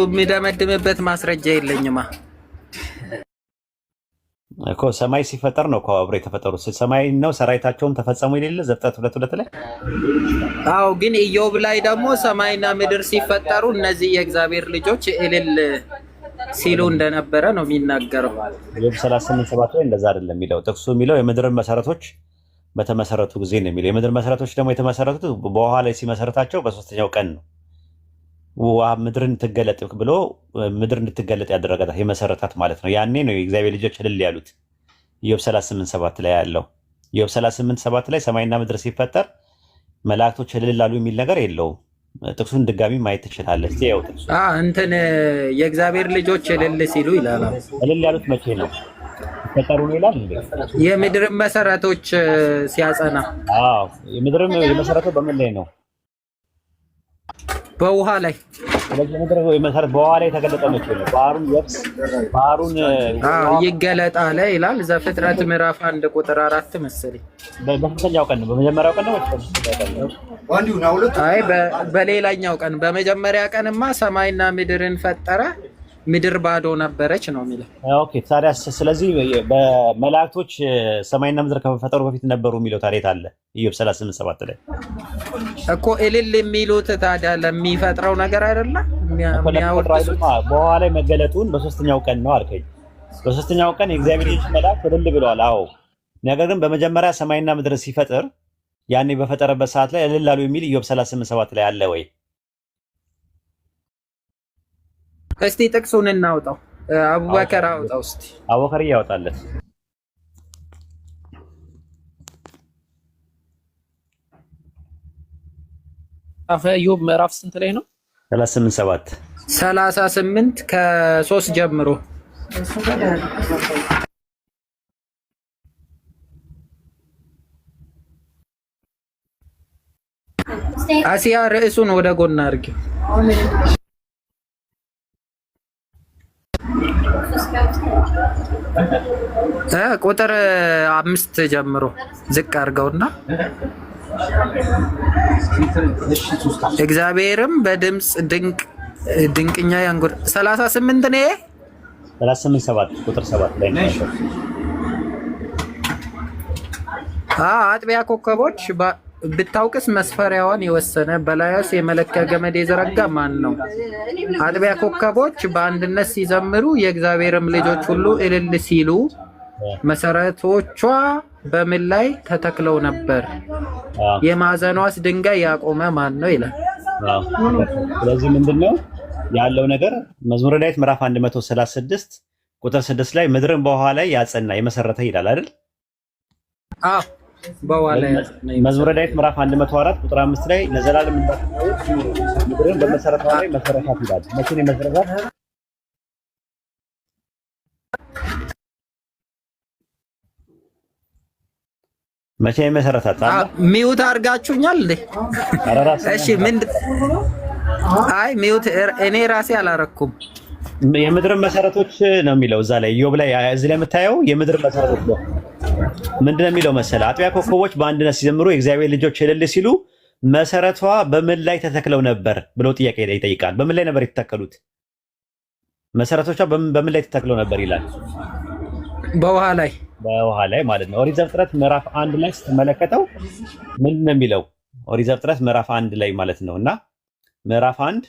የሚደመድምበት ማስረጃ የለኝማ እኮ ሰማይ ሲፈጠር ነው እኮ አብሮ የተፈጠሩት። ሰማይ ነው ሰራዊታቸውን ተፈጸሙ የሌለ ዘፍጥረት 2:2 ላይ። አዎ፣ ግን ኢዮብ ላይ ደግሞ ሰማይና ምድር ሲፈጠሩ እነዚህ የእግዚአብሔር ልጆች እልል ሲሉ እንደነበረ ነው የሚናገረው። ኢዮብ 38:7 ላይ እንደዛ አይደለም የሚለው ጥቅሱ። የሚለው የምድርን መሰረቶች በተመሰረቱ ጊዜ ነው የሚለው። የምድር መሰረቶች ደግሞ የተመሰረቱት በውሃ ላይ ሲመሰረታቸው በሶስተኛው ቀን ነው። ውሃ ምድርን ትገለጥ ብሎ ምድር እንድትገለጥ ያደረጋት የመሰረታት ማለት ነው። ያኔ ነው የእግዚአብሔር ልጆች እልል ያሉት። ኢዮብ 38:7 ላይ ያለው። ኢዮብ 38:7 ላይ ሰማይና ምድር ሲፈጠር መላእክቶች እልል አሉ የሚል ነገር የለውም። ጥቅሱን ድጋሚ ማየት ትችላለህ። ያው ጥቅሱ እንትን የእግዚአብሔር ልጆች እልል ሲሉ ይላል። እልል ያሉት መቼ ነው? ሲፈጠሩ ነው ይላል እንዴ? የምድር መሰረቶች ሲያጸና። አዎ፣ የምድርም የመሰረተው በምን ላይ ነው? በውሃ ላይ። ስለዚህ ምድር መሰረት በውሃ ላይ የተገለጠ መቼ ነው? ባህሩን የብስ ባህሩን ይገለጣል ይላል ዘፍጥረት ምዕራፍ 1 ቁጥር 4 መሰለኝ። በስንተኛው ቀን ነው? በመጀመሪያው ቀን ነው ወይስ በስንተኛው ቀን ነው? አይ በሌላኛው ቀን። በመጀመሪያ ቀንማ ሰማይና ምድርን ፈጠረ፣ ምድር ባዶ ነበረች ነው የሚለው። ኦኬ፣ ታዲያ ስለዚህ በመላእክቶች ሰማይና ምድር ከመፈጠሩ በፊት ነበሩ የሚለው ታሪክ አለ ኢዮብ 38:7 ላይ እኮ። እልል የሚሉት ታዲያ ለሚፈጥረው ነገር አይደለም የሚያወርዱት። በውሃ ላይ መገለጡን በሶስተኛው ቀን ነው አልከኝ። በሶስተኛው ቀን የእግዚአብሔር ልጅ መላእክት እልል ብለዋል። አዎ፣ ነገር ግን በመጀመሪያ ሰማይና ምድር ሲፈጥር ያኔ በፈጠረበት ሰዓት ላይ እልል አሉ የሚል ኢዮብ 38:7 ላይ አለ ወይ? እስቲ ጥቅሱን እናውጣው። አቡበከር አውጣው እስቲ። አቡበከር ያወጣለት። ኢዮብ ምዕራፍ ስንት ላይ ነው? 38:7 38 ከ3 ጀምሮ። አሲያ ርዕሱን ወደ ጎን አድርጊው። ቁጥር 5 ጀምሮ ዝቅ አድርገውና እግዚአብሔርም በድምፅ ድንቅኛ ያንጎር 38 ነው። 38:7 ቁጥር 7 ላይ ነው። አጥቢያ ኮከቦች ብታውቅስ መስፈሪያዋን የወሰነ በላያስ የመለኪያ ገመድ የዘረጋ ማን ነው? አጥቢያ ኮከቦች በአንድነት ሲዘምሩ የእግዚአብሔርም ልጆች ሁሉ እልል ሲሉ መሰረቶቿ በምን ላይ ተተክለው ነበር? የማዕዘኗስ ድንጋይ ያቆመ ማን ነው ይላል። ስለዚህ ምንድነው ያለው ነገር? መዝሙረ ዳዊት ምዕራፍ 136 ቁጥር 6 ላይ ምድርን በውሃ ላይ ያጸና የመሰረተ ይላል አይደል? አዎ፣ በውሃ ላይ መዝሙረ ዳዊት ምዕራፍ 104 ቁጥር 5 ላይ ለዘላለም እንዳትናወጥ ምድርን በመሰረቷ ላይ መሰረታት ይላል። መቼ ነው መሰረታት? መቼ መሰረታት? ሚውት አድርጋችሁኛል እንዴ? እሺ፣ አይ ሚውት እኔ ራሴ አላረኩም። የምድር መሰረቶች ነው የሚለው እዛ ላይ ኢዮብ ላይ እዚህ ላይ የምታየው የምድር መሰረቶች ነው። ምንድነው የሚለው መሰለ? አጥቢያ ኮከቦች በአንድነት ሲዘምሩ የእግዚአብሔር ልጆች እልል ሲሉ መሰረቷ በምን ላይ ተተክለው ነበር ብሎ ጥያቄ ይጠይቃል። በምን ላይ ነበር የተተከሉት? መሰረቶቿ በምን ላይ ተተክለው ነበር ይላል። በውሃ ላይ ማለት ነው። ኦሪት ዘፍጥረት ምዕራፍ 1 ላይ ስትመለከተው ምንድን ነው የሚለው? ኦሪት ዘፍጥረት ምዕራፍ 1 ላይ ማለት ነው። እና ምዕራፍ 1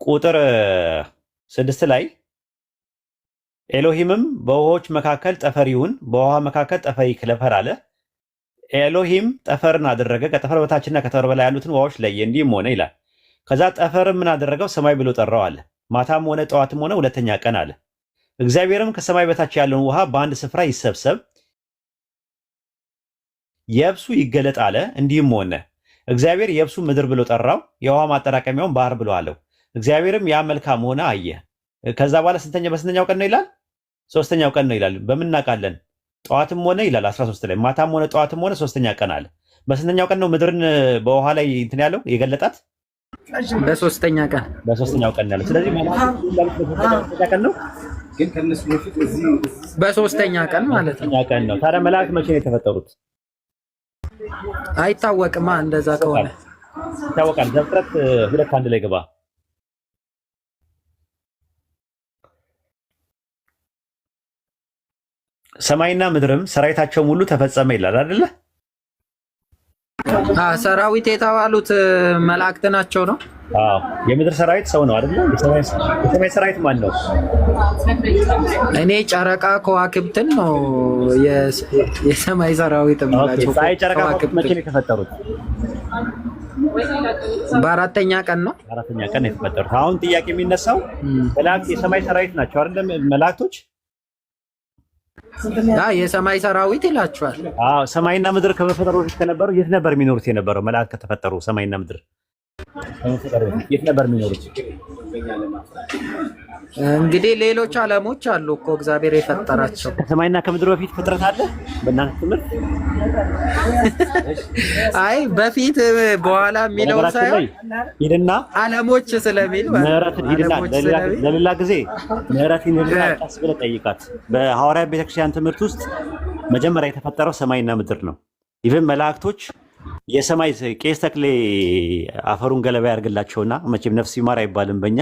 ቁጥር 6 ላይ ኤሎሂምም በውሆች መካከል ጠፈር ይሁን፣ በውሃ መካከል ጠፈር ይክለፈር አለ። ኤሎሂም ጠፈርን አደረገ፣ ከጠፈር በታችና ከጠፈር በላይ ያሉትን ውሃዎች ለየ፣ እንዲህም ሆነ ይላል። ከዛ ጠፈርም ምን አደረገው? ሰማይ ብሎ ጠራው አለ። ማታም ሆነ ጠዋትም ሆነ ሁለተኛ ቀን አለ። እግዚአብሔርም ከሰማይ በታች ያለውን ውሃ በአንድ ስፍራ ይሰብሰብ፣ የብሱ ይገለጥ አለ። እንዲህም ሆነ። እግዚአብሔር የብሱ ምድር ብሎ ጠራው፣ የውሃ ማጠራቀሚያውን ባህር ብሎ አለው። እግዚአብሔርም ያ መልካም ሆነ አየ። ከዛ በኋላ በስንተኛው ቀን ነው ይላል? ሶስተኛው ቀን ነው ይላል። በምን እናውቃለን? ጠዋትም ሆነ ይላል 13 ላይ ማታም ሆነ ጠዋትም ሆነ ሶስተኛ ቀን አለ። በስንተኛው ቀን ነው ምድርን በውሃ ላይ እንትን ያለው የገለጣት? በሶስተኛው ቀን ያለው። ስለዚህ ማለት ቀን ነው። ግን ከነሱ በፊት እዚህ በሶስተኛ ቀን ማለት ነው። ቀን ነው። ታዲያ መላእክት መቼ ነው የተፈጠሩት? አይታወቅማ። እንደዛ ከሆነ ይታወቃል። ዘፍጥረት 2:1 ላይ ገባ። ሰማይና ምድርም ሰራዊታቸውም ሁሉ ተፈጸመ ይላል አይደለ? ሰራዊት የተባሉት መላእክት ናቸው ነው? አዎ። የምድር ሰራዊት ሰው ነው አይደለ? የሰማይ ሰራዊት ማን ነው? እኔ ጨረቃ ከዋክብትን ነው የሰማይ ሰራዊት የምላቸው። ፀሐይ፣ ጨረቃ መቼ ነው የተፈጠሩት? በአራተኛ ቀን ነው። በአራተኛ ቀን ነው የተፈጠሩት። አሁን ጥያቄ የሚነሳው መላእክት የሰማይ ሰራዊት ናቸው አይደለም? መላእክቶች የሰማይ ሰራዊት ይላቸዋል። ሰማይና ምድር ከመፈጠሩ በፊት ከነበሩ የት ነበር የሚኖሩት የነበረው? መላእክት ከተፈጠሩ ሰማይና ምድር የት ነበር የሚኖሩት? እንግዲህ ሌሎች ዓለሞች አሉ እኮ እግዚአብሔር የፈጠራቸው። ከሰማይና ከምድር በፊት ፍጥረት አለ በእናንተ ትምህርት? አይ በፊት በኋላ የሚለው ሳይሆን ሂድና ዓለሞች ስለሚል ምሕረትን ሂድና ለሌላ ጊዜ ምሕረትን ቀስ ብለህ ጠይቃት። በሐዋርያት ቤተክርስቲያን ትምህርት ውስጥ መጀመሪያ የተፈጠረው ሰማይና ምድር ነው። ኢቭን መላእክቶች የሰማይ ቄስ ተክሌ አፈሩን ገለባ ያርግላቸውና መቼም ነፍስ ይማር አይባልም በእኛ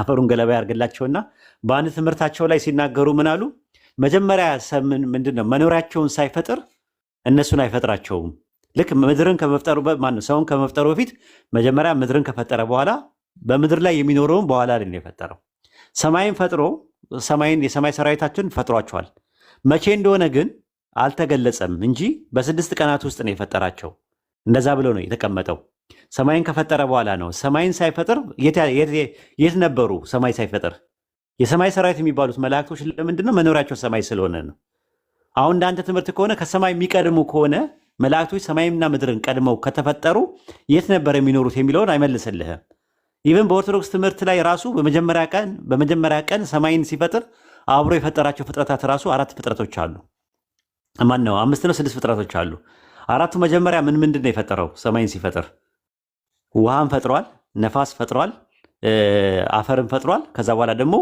አፈሩን ገለባ ያርግላቸውና በአንድ ትምህርታቸው ላይ ሲናገሩ ምን አሉ? መጀመሪያ ምንድነው መኖሪያቸውን ሳይፈጥር እነሱን አይፈጥራቸውም። ልክ ምድርን ከመፍጠሩ ሰውን ከመፍጠሩ በፊት መጀመሪያ ምድርን ከፈጠረ በኋላ በምድር ላይ የሚኖረውን በኋላ ላይ ነው የፈጠረው። ሰማይን ፈጥሮ የሰማይ ሰራዊታችን ፈጥሯቸዋል። መቼ እንደሆነ ግን አልተገለጸም እንጂ በ6 ቀናት ውስጥ ነው የፈጠራቸው። እንደዛ ብሎ ነው የተቀመጠው። ሰማይን ከፈጠረ በኋላ ነው። ሰማይን ሳይፈጥር የት ነበሩ? ሰማይ ሳይፈጥር የሰማይ ሰራዊት የሚባሉት መላእክቶች ለምንድነው? መኖሪያቸው ሰማይ ስለሆነ ነው። አሁን እንዳንተ ትምህርት ከሆነ ከሰማይ የሚቀድሙ ከሆነ መላእክቶች ሰማይና ምድርን ቀድመው ከተፈጠሩ የት ነበር የሚኖሩት የሚለውን አይመልስልህም። ኢቨን በኦርቶዶክስ ትምህርት ላይ ራሱ በመጀመሪያ ቀን ሰማይን ሲፈጥር አብሮ የፈጠራቸው ፍጥረታት ራሱ 4 ፍጥረቶች አሉ። ማን ነው? 5 ነው 6 ፍጥረቶች አሉ። 4ቱ መጀመሪያ ምንድን ነው የፈጠረው? ሰማይን ሲፈጥር ውሃን ፈጥሯል፣ ነፋስ ፈጥሯል፣ አፈርን ፈጥሯል። ከዛ በኋላ ደግሞ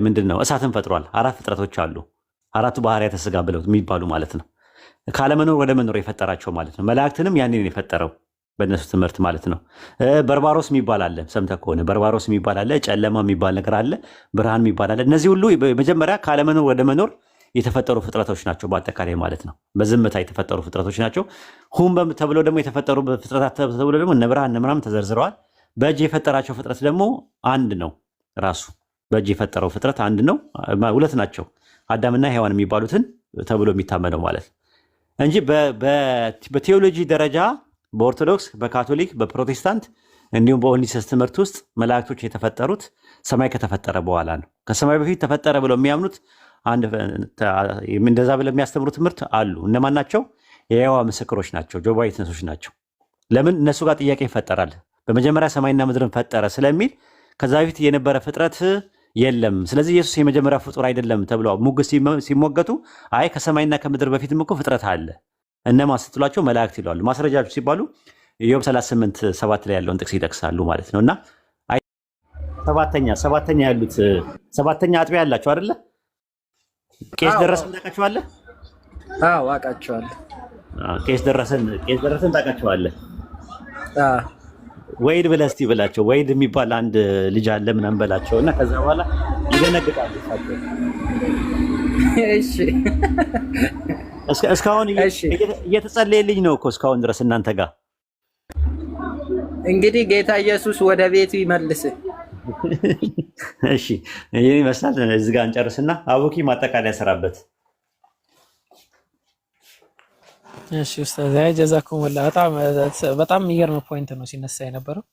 ምንድነው? እሳትን ፈጥሯል። 4 ፍጥረቶች አሉ። 4ቱ ባህርያተ ሥጋ ብለው የሚባሉ ማለት ነው። ካለመኖር ወደ መኖር የፈጠራቸው ማለት ነው። መላእክትንም ያንን የፈጠረው በእነሱ ትምህርት ማለት ነው። በርባሮስ የሚባል አለ፣ ሰምተህ ከሆነ በርባሮስ የሚባል አለ፣ ጨለማ የሚባል ነገር አለ፣ ብርሃን የሚባል አለ። እነዚህ ሁሉ መጀመሪያ ካለመኖር ወደ መኖር የተፈጠሩ ፍጥረቶች ናቸው። በአጠቃላይ ማለት ነው በዝምታ የተፈጠሩ ፍጥረቶች ናቸው። ሁን ተብሎ ደግሞ የተፈጠሩ ፍጥረታት ተብሎ ደግሞ እነ ብርሃን እነ ምናምን ተዘርዝረዋል። በእጅ የፈጠራቸው ፍጥረት ደግሞ አንድ ነው። ራሱ በእጅ የፈጠረው ፍጥረት አንድ ነው። 2 ናቸው፣ አዳምና ሔዋን የሚባሉትን ተብሎ የሚታመነው ማለት እንጂ በቴዎሎጂ ደረጃ በኦርቶዶክስ፣ በካቶሊክ፣ በፕሮቴስታንት እንዲሁም በኦኒሰስ ትምህርት ውስጥ መላእክቶች የተፈጠሩት ሰማይ ከተፈጠረ በኋላ ነው። ከሰማይ በፊት ተፈጠረ ብለው የሚያምኑት እንደዛ ብለው የሚያስተምሩ ትምህርት አሉ። እነማን ናቸው? የየሖዋ ምስክሮች ናቸው፣ ጆባ ዊትነሶች ናቸው። ለምን እነሱ ጋር ጥያቄ ይፈጠራል። በመጀመሪያ ሰማይና ምድርን ፈጠረ ስለሚል ከዛ በፊት የነበረ ፍጥረት የለም፣ ስለዚህ ኢየሱስ የመጀመሪያ ፍጡር አይደለም ተብለው ሙግት ሲሞገቱ አይ ከሰማይና ከምድር በፊትም እኮ ፍጥረት አለ። እነማን ስትሏቸው መላእክት ይለዋሉ። ማስረጃቸው ሲባሉ ኢዮብ 38:7 ላይ ያለውን ጥቅስ ይጠቅሳሉ ማለት ነው። እና ሰባተኛ ያሉት ሰባተኛ አጥቢያ ያላቸው አይደለ? ቄስ ደረሰን ታውቃቸዋለህ? አዎ አውቃቸዋለሁ። ቄስ ደረሰን ታውቃቸዋለህ? ወይድ ብለህ እስቲ ብላቸው። ወይድ የሚባል አንድ ልጅ አለ ምናምን በላቸው እና ከዛ በኋላ ይደነግጣሉ። እሺ እስካሁን እየተጸለየልኝ ነው እኮ እስካሁን ድረስ እናንተ ጋር። እንግዲህ ጌታ ኢየሱስ ወደ ቤቱ ይመልስ። እሺ ይሄን ይመስላል። እዚህ ጋር እንጨርስና አቡኪ ማጠቃለያ ሰራበት። እሺ ኡስታዝ ጀዛኩም በጣም የሚገርም ፖይንት ነው ሲነሳ የነበረው።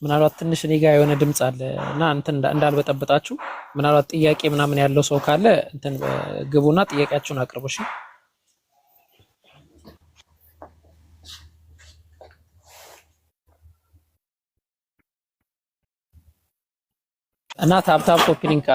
ምናልባት ትንሽ እኔ ጋር የሆነ ድምፅ አለ እና እንትን እንዳልበጠብጣችሁ ምናልባት ጥያቄ ምናምን ያለው ሰው ካለ እንትን ግቡና ጥያቄያችሁን አቅርቡ። እሺ እና ታፕ ኮፒ ሊንክ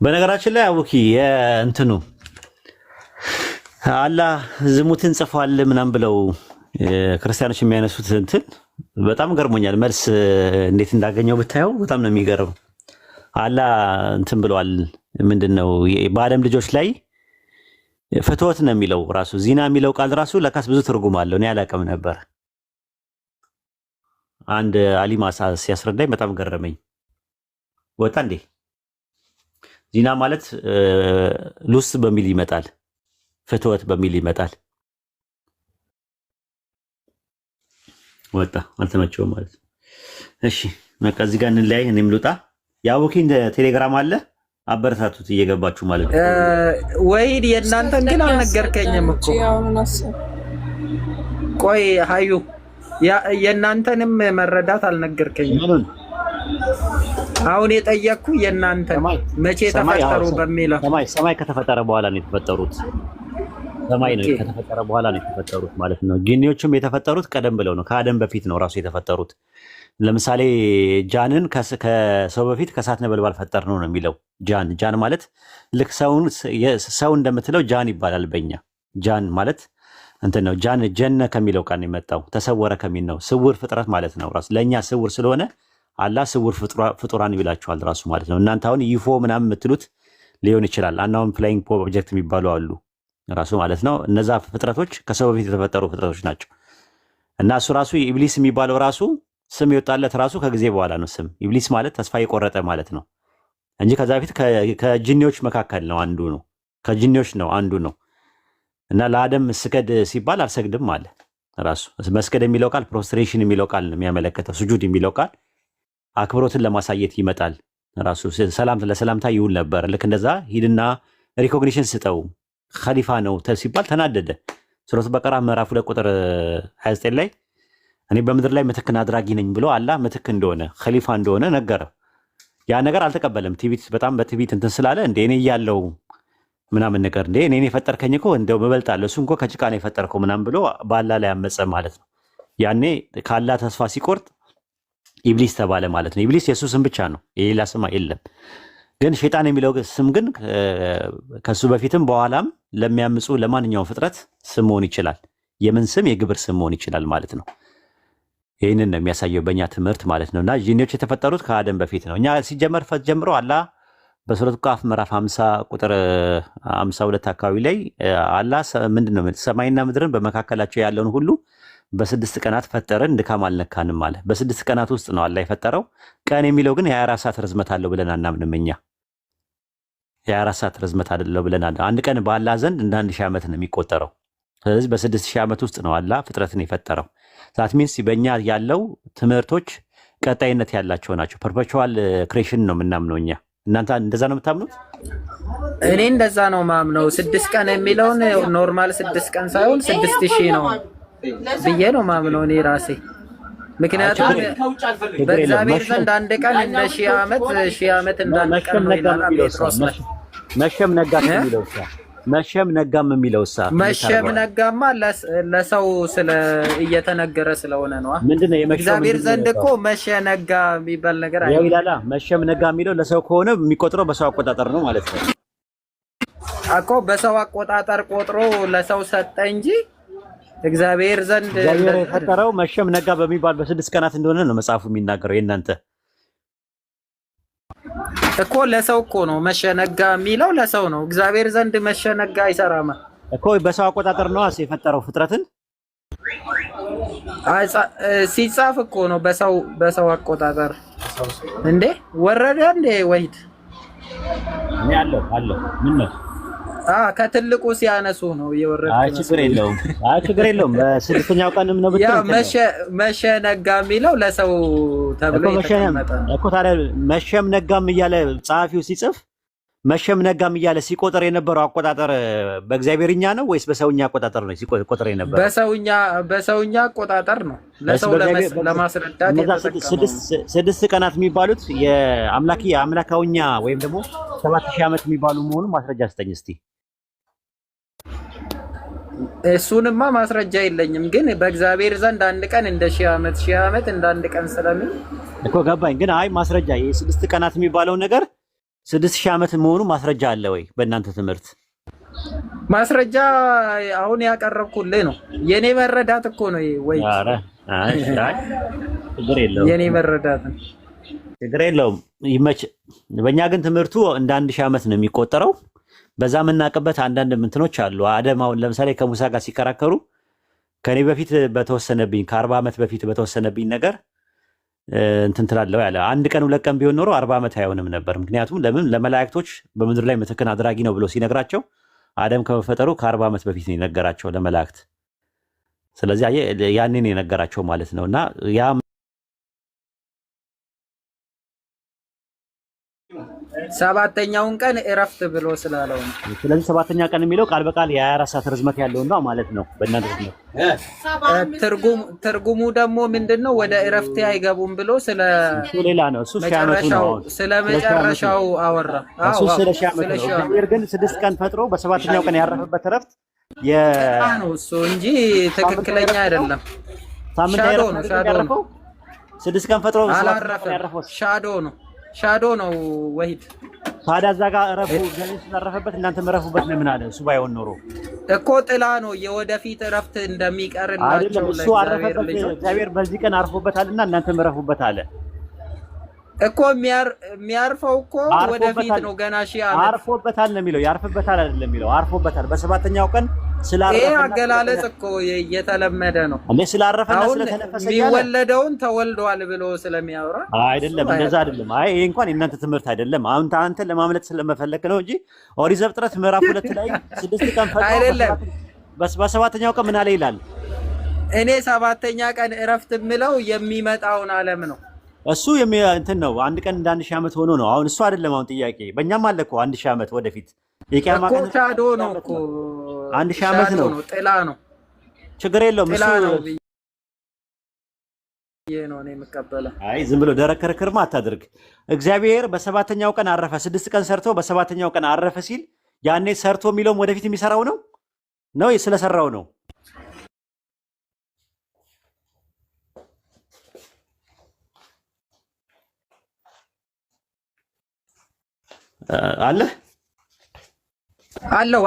በነገራችን ላይ አቡኪ የእንትኑ አላህ ዝሙትን ጽፏል ምናምን ብለው ክርስቲያኖች የሚያነሱት እንትን በጣም ገርሞኛል። መልስ እንዴት እንዳገኘው ብታየው በጣም ነው የሚገርም። አላህ እንትን ብለዋል። ምንድነው በአደም ልጆች ላይ ፍትወት ነው የሚለው ራሱ ዚና የሚለው ቃል ራሱ ለካስ ብዙ ትርጉም አለው። እኔ አላውቅም ነበር። አንድ አሊማ ሲያስረዳኝ በጣም ገረመኝ። ወጣ እንዴ ዚና ማለት ሉስ በሚል ይመጣል፣ ፍትወት በሚል ይመጣል። ወጣ አልተመቸውም ማለት ነው። እሺ በቃ እዚህ ጋር እንለያይ። እኔም ልውጣ። የአቡኪ እንደ ቴሌግራም አለ አበረታቱት እየገባችሁ ማለት ነው። ወይድ የእናንተን ግን አልነገርከኝም እኮ። ቆይ ሀዩ የእናንተንም መረዳት አልነገርከኝም። አሁን የጠየቅኩ የእናንተ መቼ ተፈጠሩ በሚለው ሰማይ ከተፈጠረ በኋላ ነው የተፈጠሩት። ሰማይ ነው ከተፈጠረ በኋላ ነው የተፈጠሩት ማለት ነው። ጂኒዎችም የተፈጠሩት ቀደም ብለው ነው፣ ከአደም በፊት ነው ራሱ የተፈጠሩት። ለምሳሌ ጃንን ከሰው በፊት ከእሳት ነበልባል ፈጠር ነው የሚለው። ጃን ማለት ልክ ሰው እንደምትለው ጃን ይባላል በእኛ። ጃን ማለት እንትን ነው። ጃን ጀነ ከሚለው ቃል ነው የመጣው፣ ተሰወረ ከሚል ነው። ስውር ፍጥረት ማለት ነው። ራሱ ለእኛ ስውር ስለሆነ አላህ ስውር ፍጡራን ይላቸዋል ራሱ ማለት ነው። እናንተ አሁን ዩፎ ምናምን የምትሉት ሊሆን ይችላል። አናውን ፍላይንግ ኦብጀክት የሚባሉ አሉ ራሱ ማለት ነው። እነዛ ፍጥረቶች ከሰው በፊት የተፈጠሩ ፍጥረቶች ናቸው። እና እሱ ራሱ ኢብሊስ የሚባለው ራሱ ስም የወጣለት ራሱ ከጊዜ በኋላ ነው። ስም ኢብሊስ ማለት ተስፋ የቆረጠ ማለት ነው እንጂ ከዛ በፊት ከጂኒዎች መካከል ነው አንዱ ነው። ከጂኒዎች ነው አንዱ ነው። እና ለአደም ስገድ ሲባል አልሰግድም አለ ራሱ። መስገድ የሚለው ቃል ፕሮስትሬሽን የሚለው ቃል ነው የሚያመለክተው። ስጁድ የሚለው ቃል አክብሮትን ለማሳየት ይመጣል ራሱ። ለሰላምታ ይውል ነበር። ልክ እንደዛ ሂድና ሪኮግኒሽን ስጠው ኸሊፋ ነው ሲባል ተናደደ። ሱረቱ በቀራ ምዕራፍ 2 ቁጥር 29 ላይ እኔ በምድር ላይ ምትክን አድራጊ ነኝ ብሎ አላህ ምትክ እንደሆነ ኸሊፋ እንደሆነ ነገረ። ያ ነገር አልተቀበለም። ቲቪት በጣም በቲቪት እንትን ስላለ እንደ እኔ እያለው ምናምን ነገር እንደ እኔን የፈጠርከኝ እኮ እንደው እበልጣለሁ እሱ እንኳ ከጭቃ ነው የፈጠርከው ምናምን ብሎ በአላህ ላይ አመፀ ማለት ነው። ያኔ ከአላህ ተስፋ ሲቆርጥ ኢብሊስ ተባለ ማለት ነው። ኢብሊስ የሱ ስም ብቻ ነው፣ የሌላ ስም የለም። ግን ሸይጣን የሚለው ስም ግን ከሱ በፊትም በኋላም ለሚያምፁ ለማንኛውም ፍጥረት ስም መሆን ይችላል። የምን ስም? የግብር ስም መሆን ይችላል ማለት ነው። ይህንን ነው የሚያሳየው በእኛ ትምህርት ማለት ነው። እና ጂኒዎች የተፈጠሩት ከአደም በፊት ነው። እኛ ሲጀመር ጀምሮ አላህ በሱረቱ ቃፍ ምዕራፍ 50 ቁጥር 52 አካባቢ ላይ አላህ ምንድን ነው ሰማይና ምድርን በመካከላቸው ያለውን ሁሉ በ6 ቀናት ፈጠረን፣ ድካም አልነካንም አለ። በ6 ቀናት ውስጥ ነው አላህ የፈጠረው። ቀን የሚለው ግን የ24 ሰዓት ርዝመት አለው ብለን አናምንም እኛ። የ24 ሰዓት ርዝመት አለው ብለን አንድ ቀን በአላህ ዘንድ እንደ 1000 ዓመት ነው የሚቆጠረው። ስለዚህ በ6000 ዓመት ውስጥ ነው አላህ ፍጥረትን የፈጠረው። ዛት ሚንስ በእኛ ያለው ትምህርቶች ቀጣይነት ያላቸው ናቸው። ፐርፔቹዋል ክሬሽን ነው የምናምነው እኛ። እናንተ እንደዛ ነው የምታምኑት? እኔ እንደዛ ነው ማምነው። 6 ቀን የሚለውን ኖርማል 6 ቀን ሳይሆን 6000 ነው ብዬ ነው ማምነው እኔ ራሴ። ምክንያቱም በእግዚአብሔር ዘንድ አንድ ቀን እንደ 1000 ዓመት እንዳንድ ቀን ነው ይላል ጴጥሮስ ላይ። መሸም ነጋም የሚለው መሸም ነጋማ ለሰው እየተነገረ ስለሆነ ነው። ምንድነው እግዚአብሔር ዘንድ እኮ መሸ ነጋ የሚባል ነገር ያው ይላል። መሸም ነጋ የሚለው ለሰው ከሆነ የሚቆጥረው በሰው አቆጣጠር ነው ማለት ነው እኮ። በሰው አቆጣጠር ቆጥሮ ለሰው ሰጠ እንጂ እግዚአብሔር ዘንድ የፈጠረው መሸም ነጋ በሚባል በ6 ቀናት እንደሆነ ነው መጽሐፉ የሚናገረው። የእናንተ እኮ ለሰው እኮ ነው መሸነጋ የሚለው ለሰው ነው። እግዚአብሔር ዘንድ መሸነጋ አይሰራም እኮ። በሰው አቆጣጠር ነው የፈጠረው ፍጥረትን። ሲጻፍ እኮ ነው በሰው አቆጣጠር። እንዴ ወረደ እንዴ ወሂድ እኔ አለው ምን ነው ከትልቁ ሲያነሱ ነው የወረደው። ችግር የለውም። በስድስተኛው ቀንም ነው ብትል መሸ ነጋ የሚለው ለሰው ተብሎ የተቀመጠ እኮ። ታዲያ መሸም ነጋም እያለ ጸሐፊው ሲጽፍ መሸም ነጋም እያለ ሲቆጥር የነበረው አቆጣጠር በእግዚአብሔርኛ ነው ወይስ በሰውኛ አቆጣጠር ነው ሲቆጥር የነበረው? በሰውኛ አቆጣጠር ነው ለሰው ለማስረዳት የተጠቀመው። 6 ቀናት የሚባሉት የአምላካውኛ ወይም ደግሞ 7000 ዓመት የሚባሉ መሆኑ ማስረጃ ስጠኝ እስቲ። እሱንማ ማስረጃ የለኝም፣ ግን በእግዚአብሔር ዘንድ አንድ ቀን እንደ 1000 ዓመት እንደ አንድ ቀን ስለሚል እኮ ገባኝ። ግን አይ ማስረጃ የ6 ቀናት የሚባለው ነገር 6000 ዓመት መሆኑ ማስረጃ አለ ወይ በእናንተ ትምህርት? ማስረጃ አሁን ያቀረብኩልህ ነው። የኔ መረዳት እኮ ነው ወይ? ኧረ አይ ችግር የለውም። የኔ መረዳት ነው። ችግር የለውም። ይመች። በእኛ ግን ትምህርቱ እንደ 1000 ዓመት ነው የሚቆጠረው። በዛ የምናውቅበት አንዳንድ ምንትኖች አሉ። አደም አሁን ለምሳሌ ከሙሳ ጋር ሲከራከሩ ከኔ በፊት በተወሰነብኝ ከ40 ዓመት በፊት በተወሰነብኝ ነገር እንትን ትላለህ ያለ አንድ ቀን 2 ቀን ቢሆን ኖሮ 40 ዓመት አይሆንም ነበር። ምክንያቱም ለምን ለመላእክቶች በምድር ላይ ምትክን አድራጊ ነው ብሎ ሲነግራቸው አደም ከመፈጠሩ ከ40 ዓመት በፊት ነው የነገራቸው ለመላእክት። ስለዚህ ያኔ ነው የነገራቸው ማለት ነው። እና ያ ሰባተኛውን ቀን እረፍት ብሎ ስላለው ነው። ስለዚህ ሰባተኛ ቀን የሚለው ቃል በቃል የ24 ሰዓት ርዝመት ያለው ነው ማለት ነው በእናንተ ትርጉሙ ደግሞ ምንድነው? ወደ እረፍት አይገቡም ብሎ ስለ ሌላ ነው። እሱ ሺዓመቱ ነው። ስለ መጨረሻው አወራ። እሱ ስለ ሺዓመቱ ነው። እግዚአብሔር ግን 6 ቀን ፈጥሮ በሰባተኛው ቀን ያረፈበት እረፍት ነው እሱ እንጂ ትክክለኛ አይደለም። ሳምንት ያረፈው 6 ቀን ፈጥሮ አላረፈም። ሻዶ ነው ወሂድ። ታዲያ እዛ ጋር እረፉ ገሌ ስላረፈበት እናንተም እረፉበት ለምን አለ? እሱ ባይሆን ኖሮ እኮ ጥላ ነው የወደፊት እረፍት እንደሚቀርላቸው አይደለም። እሱ አረፈበት እግዚአብሔር በዚህ ቀን አርፎበታልና እናንተም እረፉበት አለ እኮ። የሚያርፈው እኮ ወደፊት ነው ገና ሺህ ዓመት አርፎበታል ነው የሚለው። ያርፍበታል አይደለም የሚለው አርፎበታል። በሰባተኛው ቀን ስላረፈ ይሄ አገላለጽ እኮ እየተለመደ ነው። እንዴ ስላረፈና ስለተነፈሰ የሚወለደውን ተወልዷል ብሎ ስለሚያወራ አይደለም። እንደዛ አይደለም። አይ ይሄ እንኳን የእናንተ ትምህርት አይደለም። አሁን አንተ ለማምለጥ ስለመፈለክ ነው እንጂ ኦሪት ዘፍጥረት ምዕራፍ 2 ላይ 6 ቀን ፈጥሮ አይደለም በሰባተኛው ቀን ምን አለ ይላል። እኔ ሰባተኛ ቀን እረፍት የምለው የሚመጣውን ዓለም ነው። እሱ እንትን ነው። አንድ ቀን እንደ 1000 ዓመት ሆኖ ነው። አሁን እሱ አይደለም አሁን ጥያቄ። በእኛም አለ እኮ 1000 ዓመት ወደፊት የቂያማ ቀን ሻዶ ነው እኮ 1000 ዓመት ነው። ጥላ ነው። ችግር የለውም። እሱ ነው እኔ የምቀበለው። አይ ዝም ብሎ ደረቅ ክርክርማ አታድርግ። እግዚአብሔር በሰባተኛው ቀን አረፈ። 6 ቀን ሰርቶ በሰባተኛው ቀን አረፈ ሲል ያኔ ሰርቶ የሚለውም ወደፊት የሚሰራው ነው ስለሰራው ነው።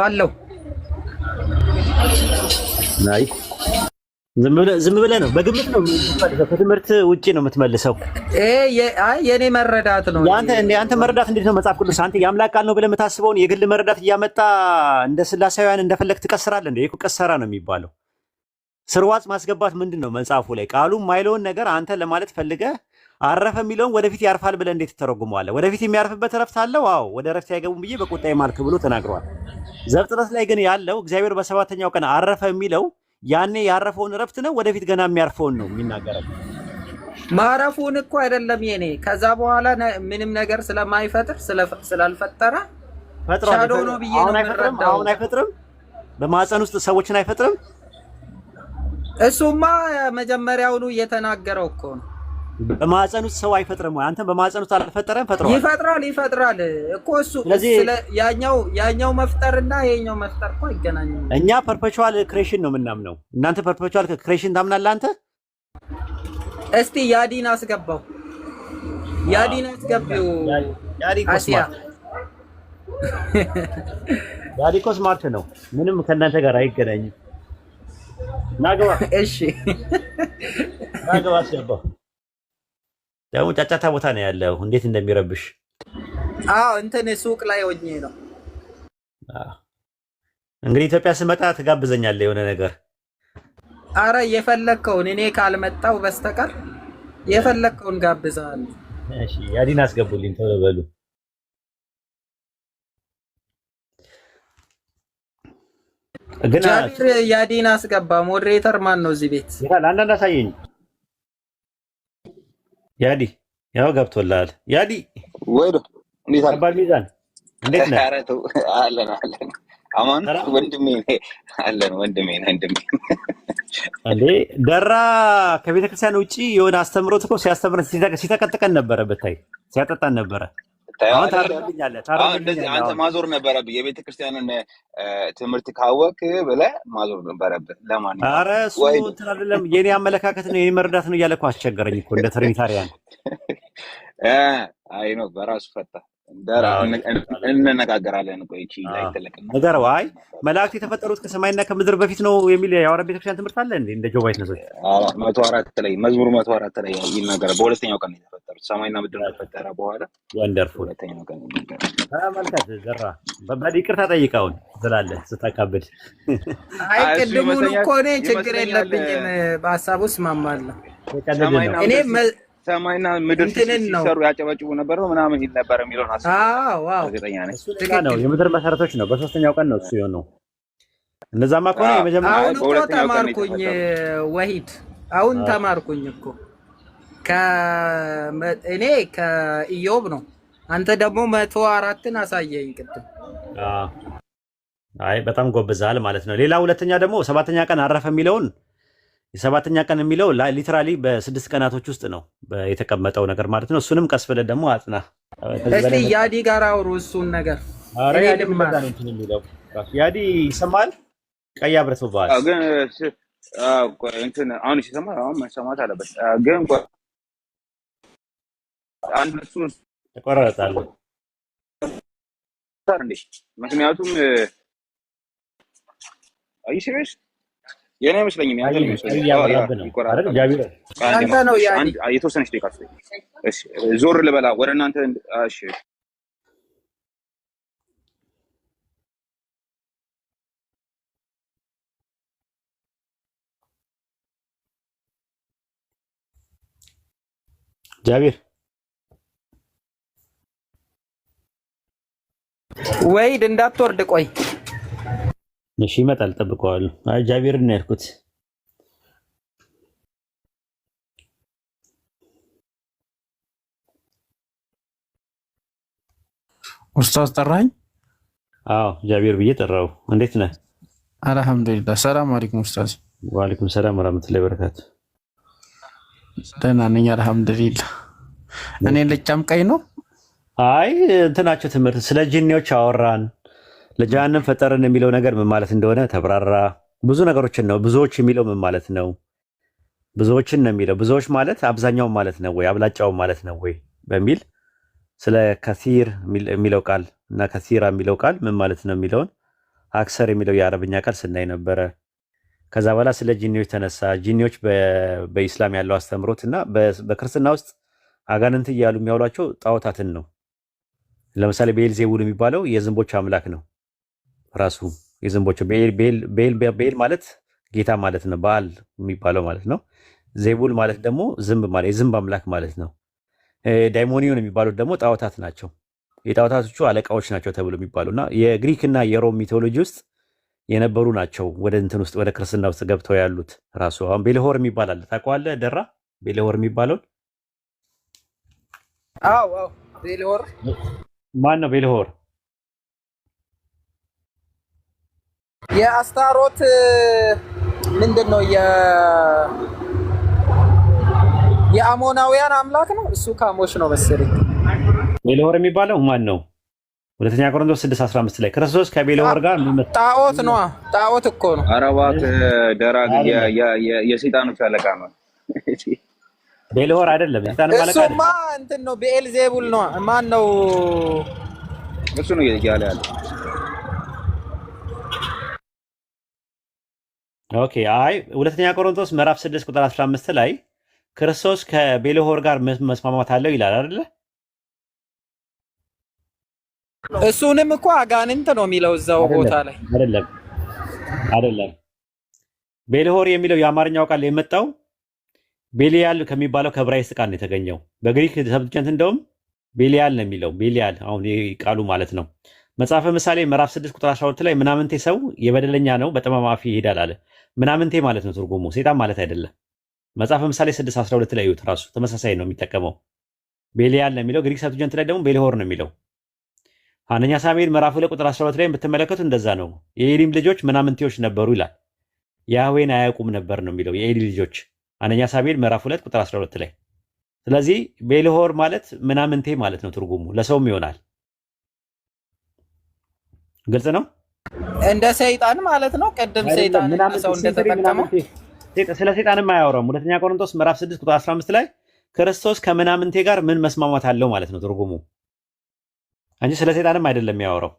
አለው ናይ ዝም ብለህ ነው በግምት ነው የምትመልሰው። ከትምህርት ውጪ ነው የምትመልሰው። የኔ መረዳት ነው። አንተ መረዳት እንዴት ነው? መጽሐፍ ቅዱስ አንተ የአምላክ ቃል ነው ብለህ የምታስበውን የግል መረዳት እያመጣ እንደ ስላሴያውያን እንደፈለግ ትቀስራለህ። እንደ ይሄ ቀሰራ ነው የሚባለው። ስርዋጽ ማስገባት ምንድን ነው? መጽሐፉ ላይ ቃሉ የማይለውን ነገር አንተ ለማለት ፈልገህ አረፈ የሚለውን ወደፊት ያርፋል ብለህ እንዴት ትተረጉመዋለህ? ወደፊት የሚያርፍበት እረፍት አለው። አዎ ወደ እረፍት አይገቡም ብዬ በቁጣዬ ማልክ ብሎ ተናግሯል። ዘፍጥረት ላይ ግን ያለው እግዚአብሔር በሰባተኛው ቀን አረፈ የሚለው ያኔ ያረፈውን እረፍት ነው። ወደፊት ገና የሚያርፈውን ነው የሚናገረው። ማረፉን እኮ አይደለም የኔ ከዛ በኋላ ምንም ነገር ስለማይፈጥር ስላልፈጠረ ሻዶ ነው ብዬ ነው የምረዳው። አሁን አይፈጥርም። በማህፀን ውስጥ ሰዎችን አይፈጥርም። እሱማ መጀመሪያውኑ እየተናገረው እኮ ነው። በማህፀን ውስጥ ሰው አይፈጥርም ወይ? አንተ በማህፀን ውስጥ አልፈጠረም? ፈጥሯል። ይፈጥራል እኮ እሱ። ያኛው መፍጠርና የኛው መፍጠር እኮ አይገናኝም። እኛ ፐርፔቹዋል ክሬሽን ነው የምናምነው። እናንተ ፐርፔቹዋል ክሬሽን ታምናለህ አንተ? እስቲ ያዲን አስገባው። ያዲን አስገቢው። ያዲ እኮ ስማርት ነው። ምንም ከእናንተ ጋር አይገናኝም። ናገባ። እሺ ናገባ አስገባው። ደግሞ ጫጫታ ቦታ ነው ያለው። እንዴት እንደሚረብሽ እንትን ሱቅ ላይ ሆኜ ነው። እንግዲህ ኢትዮጵያ ስመጣ ትጋብዘኛለህ የሆነ ነገር። አረ የፈለከውን እኔ ካልመጣው በስተቀር የፈለከውን ጋብዛለሁ። እሺ ያዲን አስገቡልኝ ቶሎ በሉ። ግን ያዲን አስገባ። ሞዴሬተር ማን ነው እዚህ ቤት? ይላል አንዳንድ አሳየኝ። ያዲ ያው ገብቶላል። ያዲ ወይዶ እንዴት አባል ሚዛን እንዴት ነህ? አለን አማን ወንድሜ ወንድሜ እንዴ ደራ ከቤተ ክርስቲያን ውጪ የሆነ አስተምሮት እኮ ሲያስተምረን ሲተቀጥቀን ነበረ። ብታይ ሲያጠጣን ነበረ። አሁን ታርምኛለህ። አንተ ማዞር ነበረብህ። የቤተ ክርስቲያንን ትምህርት ካወቅ ብለህ ማዞር ነበረብህ። ለማንኛውም ኧረ እሱ እንትን አይደለም የኔ አመለካከት ነው የኔ መረዳት ነው እያለ እኮ አስቸገረኝ እኮ እንደ ትሪኒታሪያን። አይ ነው በራሱ ፈታ እንነጋገራለን። ቆይ እቺ ላይ ተለቀና ነገር ዋይ መላእክት የተፈጠሩት ከሰማይና ከምድር በፊት ነው የሚል የሐዋርያት ቤተክርስቲያን ትምህርት አለ እንዴ? እንደ ጆባ አይነቶች 104 ላይ መዝሙር 104 ላይ ይናገራል። በሁለተኛው ቀን የተፈጠሩት ሰማይና ምድር ተፈጠረ በኋላ ወንደርፉል። በሁለተኛው ቀን ይናገራል። ተመልከት ዘራ ይቅርታ ጠይቀውን ስላለህ ስታካብድ። አይ ቅድሙን እኮ እኔ ችግር የለብኝም፣ በሀሳቡ እስማማለሁ። እኔ ሰማይና ምድር ሲሰሩ ያጨበጭቡ ነበር ነው ምናምን ይል ነበር የሚለውን እርግጠኛ ነኝ። ነው የምድር መሰረቶች ነው። በሶስተኛው ቀን ነው እሱ የሆነው። እነዛማ ከሆነ የመጀመሪያ አሁን እኮ ተማርኩኝ ወሂድ፣ አሁን ተማርኩኝ እኮ እኔ ከኢዮብ ነው። አንተ ደግሞ 104ን አሳየኝ ቅድም። አይ በጣም ጎብዛል ማለት ነው። ሌላ ሁለተኛ ደግሞ ሰባተኛ ቀን አረፈ የሚለውን የሰባተኛ ቀን የሚለው ሊትራሊ በ6 ቀናቶች ውስጥ ነው የተቀመጠው ነገር ማለት ነው። እሱንም ቀስ ብለን ደግሞ አጥና እስቲ ያዲ ጋር አውሩ እሱን ነገር። ያዲ ይሰማል። ቀይ አብረተባል ግን እንትን አሁን ይሰማል። አሁን መሰማት አለበት ግን አንድ እሱ ተቆራረጣለሁ እንዴ? ምክንያቱም አይ ሲሪየስ የኔ አይመስለኝም። ያንተ ነው የተወሰነች ደቂቃ እሺ፣ ዞር ልበላ ወደ እናንተ። እሺ ጃቢር ወይድ እንዳትወርድ ቆይ። እሺ ይመጣል፣ ጠብቀዋለሁ። አይ ጃቢር ነው ያልኩት። ኡስታዝ ጠራኝ? አዎ ጃቢር ብዬ ጠራው። እንዴት ነህ? አልሐምዱሊላህ። ሰላም አለይኩም ኡስታዝ። ወአለይኩም ሰላም ወራህመቱላሂ ወበረካቱ። ደህና ነኝ አልሐምዱሊላህ። እኔ ልጨምቀኝ ነው? አይ እንትናቸው ትምህርት ስለ ጂኒዎች አወራን። ለጀሃነም ፈጠርን የሚለው ነገር ምን ማለት እንደሆነ ተብራራ። ብዙ ነገሮችን ነው። ብዙዎች የሚለው ምን ማለት ነው? ብዙዎችን ነው የሚለው። ብዙዎች ማለት አብዛኛው ማለት ነው ወይ አብላጫው ማለት ነው ወይ በሚል ስለ ከሲር የሚለው ቃል እና ከሲራ የሚለው ቃል ምን ማለት ነው የሚለውን አክሰር የሚለው የአረብኛ ቃል ስናይ ነበረ። ከዛ በኋላ ስለ ጂኒዎች ተነሳ። ጂኒዎች በኢስላም ያለው አስተምሮት እና በክርስትና ውስጥ አጋንንት እያሉ የሚያውሏቸው ጣዖታትን ነው። ለምሳሌ ቤልዜቡል የሚባለው የዝንቦች አምላክ ነው። ራሱ የዝንቦች ቤል ማለት ጌታ ማለት ነው። በዓል የሚባለው ማለት ነው። ዜቡል ማለት ደግሞ ዝንብ ማለት የዝንብ አምላክ ማለት ነው። ዳይሞኒዮን የሚባሉት ደግሞ ጣዖታት ናቸው። የጣዖታቶቹ አለቃዎች ናቸው ተብሎ የሚባሉ እና የግሪክና የሮም ሚቶሎጂ ውስጥ የነበሩ ናቸው። ወደ እንትን ውስጥ ወደ ክርስትና ውስጥ ገብተው ያሉት ራሱ አሁን ቤልሆር የሚባል አለ። ታውቀዋለህ ደራ? ቤልሆር የሚባለውን? አዎ ቤልሆር ማን ነው? ቤልሆር የአስታሮት ምንድን ነው? የአሞናውያን አምላክ ነው። እሱ ካሞሽ ነው መሰለኝ። ቤልሆር የሚባለው ማን ነው? ሁለተኛ ቆሮንቶስ 6:15 ላይ ክርስቶስ ከቤልሆር ጋር ጣዖት ነው። ጣዖት እኮ ነው። ኧረ እባክህ ደራግ የሰይጣኖች አለቃ ነው። ቤልሆር አይደለም። እሱማ እንትን ነው። ቤኤልዜቡል ነው። ማን ነው? እሱ ነው እያለ ያለ። ኦኬ። አይ ሁለተኛ ቆሮንቶስ ምዕራፍ 6 ቁጥር 15 ላይ ክርስቶስ ከቤልሆር ጋር መስማማት አለው ይላል አይደለ? እሱንም እኮ አጋንንት ነው የሚለው እዛው ቦታ ላይ አይደለም። ቤልሆር የሚለው የአማርኛው ቃል የመጣው ቤሊያል ከሚባለው ከዕብራይስጥ ቃል ነው የተገኘው። በግሪክ ሰብጀንት እንደውም ቤሊያል ነው የሚለው። ቤሊያል አሁን ቃሉ ማለት ነው። መጽሐፈ ምሳሌ ምዕራፍ 6 ቁጥር 12 ላይ ምናምንቴ ሰው የበደለኛ ነው በጠማማ አፍ ይሄዳል አለ። ምናምንቴ ማለት ነው ትርጉሙ፣ ሴጣን ማለት አይደለም። መጽሐፈ ምሳሌ 6:12 ላይ ይዩት፣ ራሱ ተመሳሳይ ነው የሚጠቀመው። ቤሊያል ነው የሚለው። ግሪክ ሰብጀንት ላይ ደግሞ ቤልሆር ነው የሚለው። አንደኛ ሳሙኤል ምዕራፍ 2 ቁጥር 12 ላይ የምትመለከቱ እንደዛ ነው። የኤሊም ልጆች ምናምንቴዎች ነበሩ ይላል። ያህዌን አያውቁም ነበር ነው የሚለው የኤሊ ልጆች አንደኛ ሳሙኤል ምዕራፍ 2 ቁጥር 12 ላይ። ስለዚህ ቤልሆር ማለት ምናምንቴ ማለት ነው ትርጉሙ፣ ለሰውም ይሆናል። ግልጽ ነው። እንደ ሰይጣን ማለት ነው። ቀደም ሰይጣን ሰው እንደተጠቀመው ስለ ሰይጣንም አያወራም። ሁለተኛ ቆሮንቶስ ምዕራፍ 6 ቁጥር 15 ላይ ክርስቶስ ከምናምንቴ ጋር ምን መስማማት አለው ማለት ነው ትርጉሙ። እንጂ ስለ ሰይጣንም አይደለም የሚያወራው።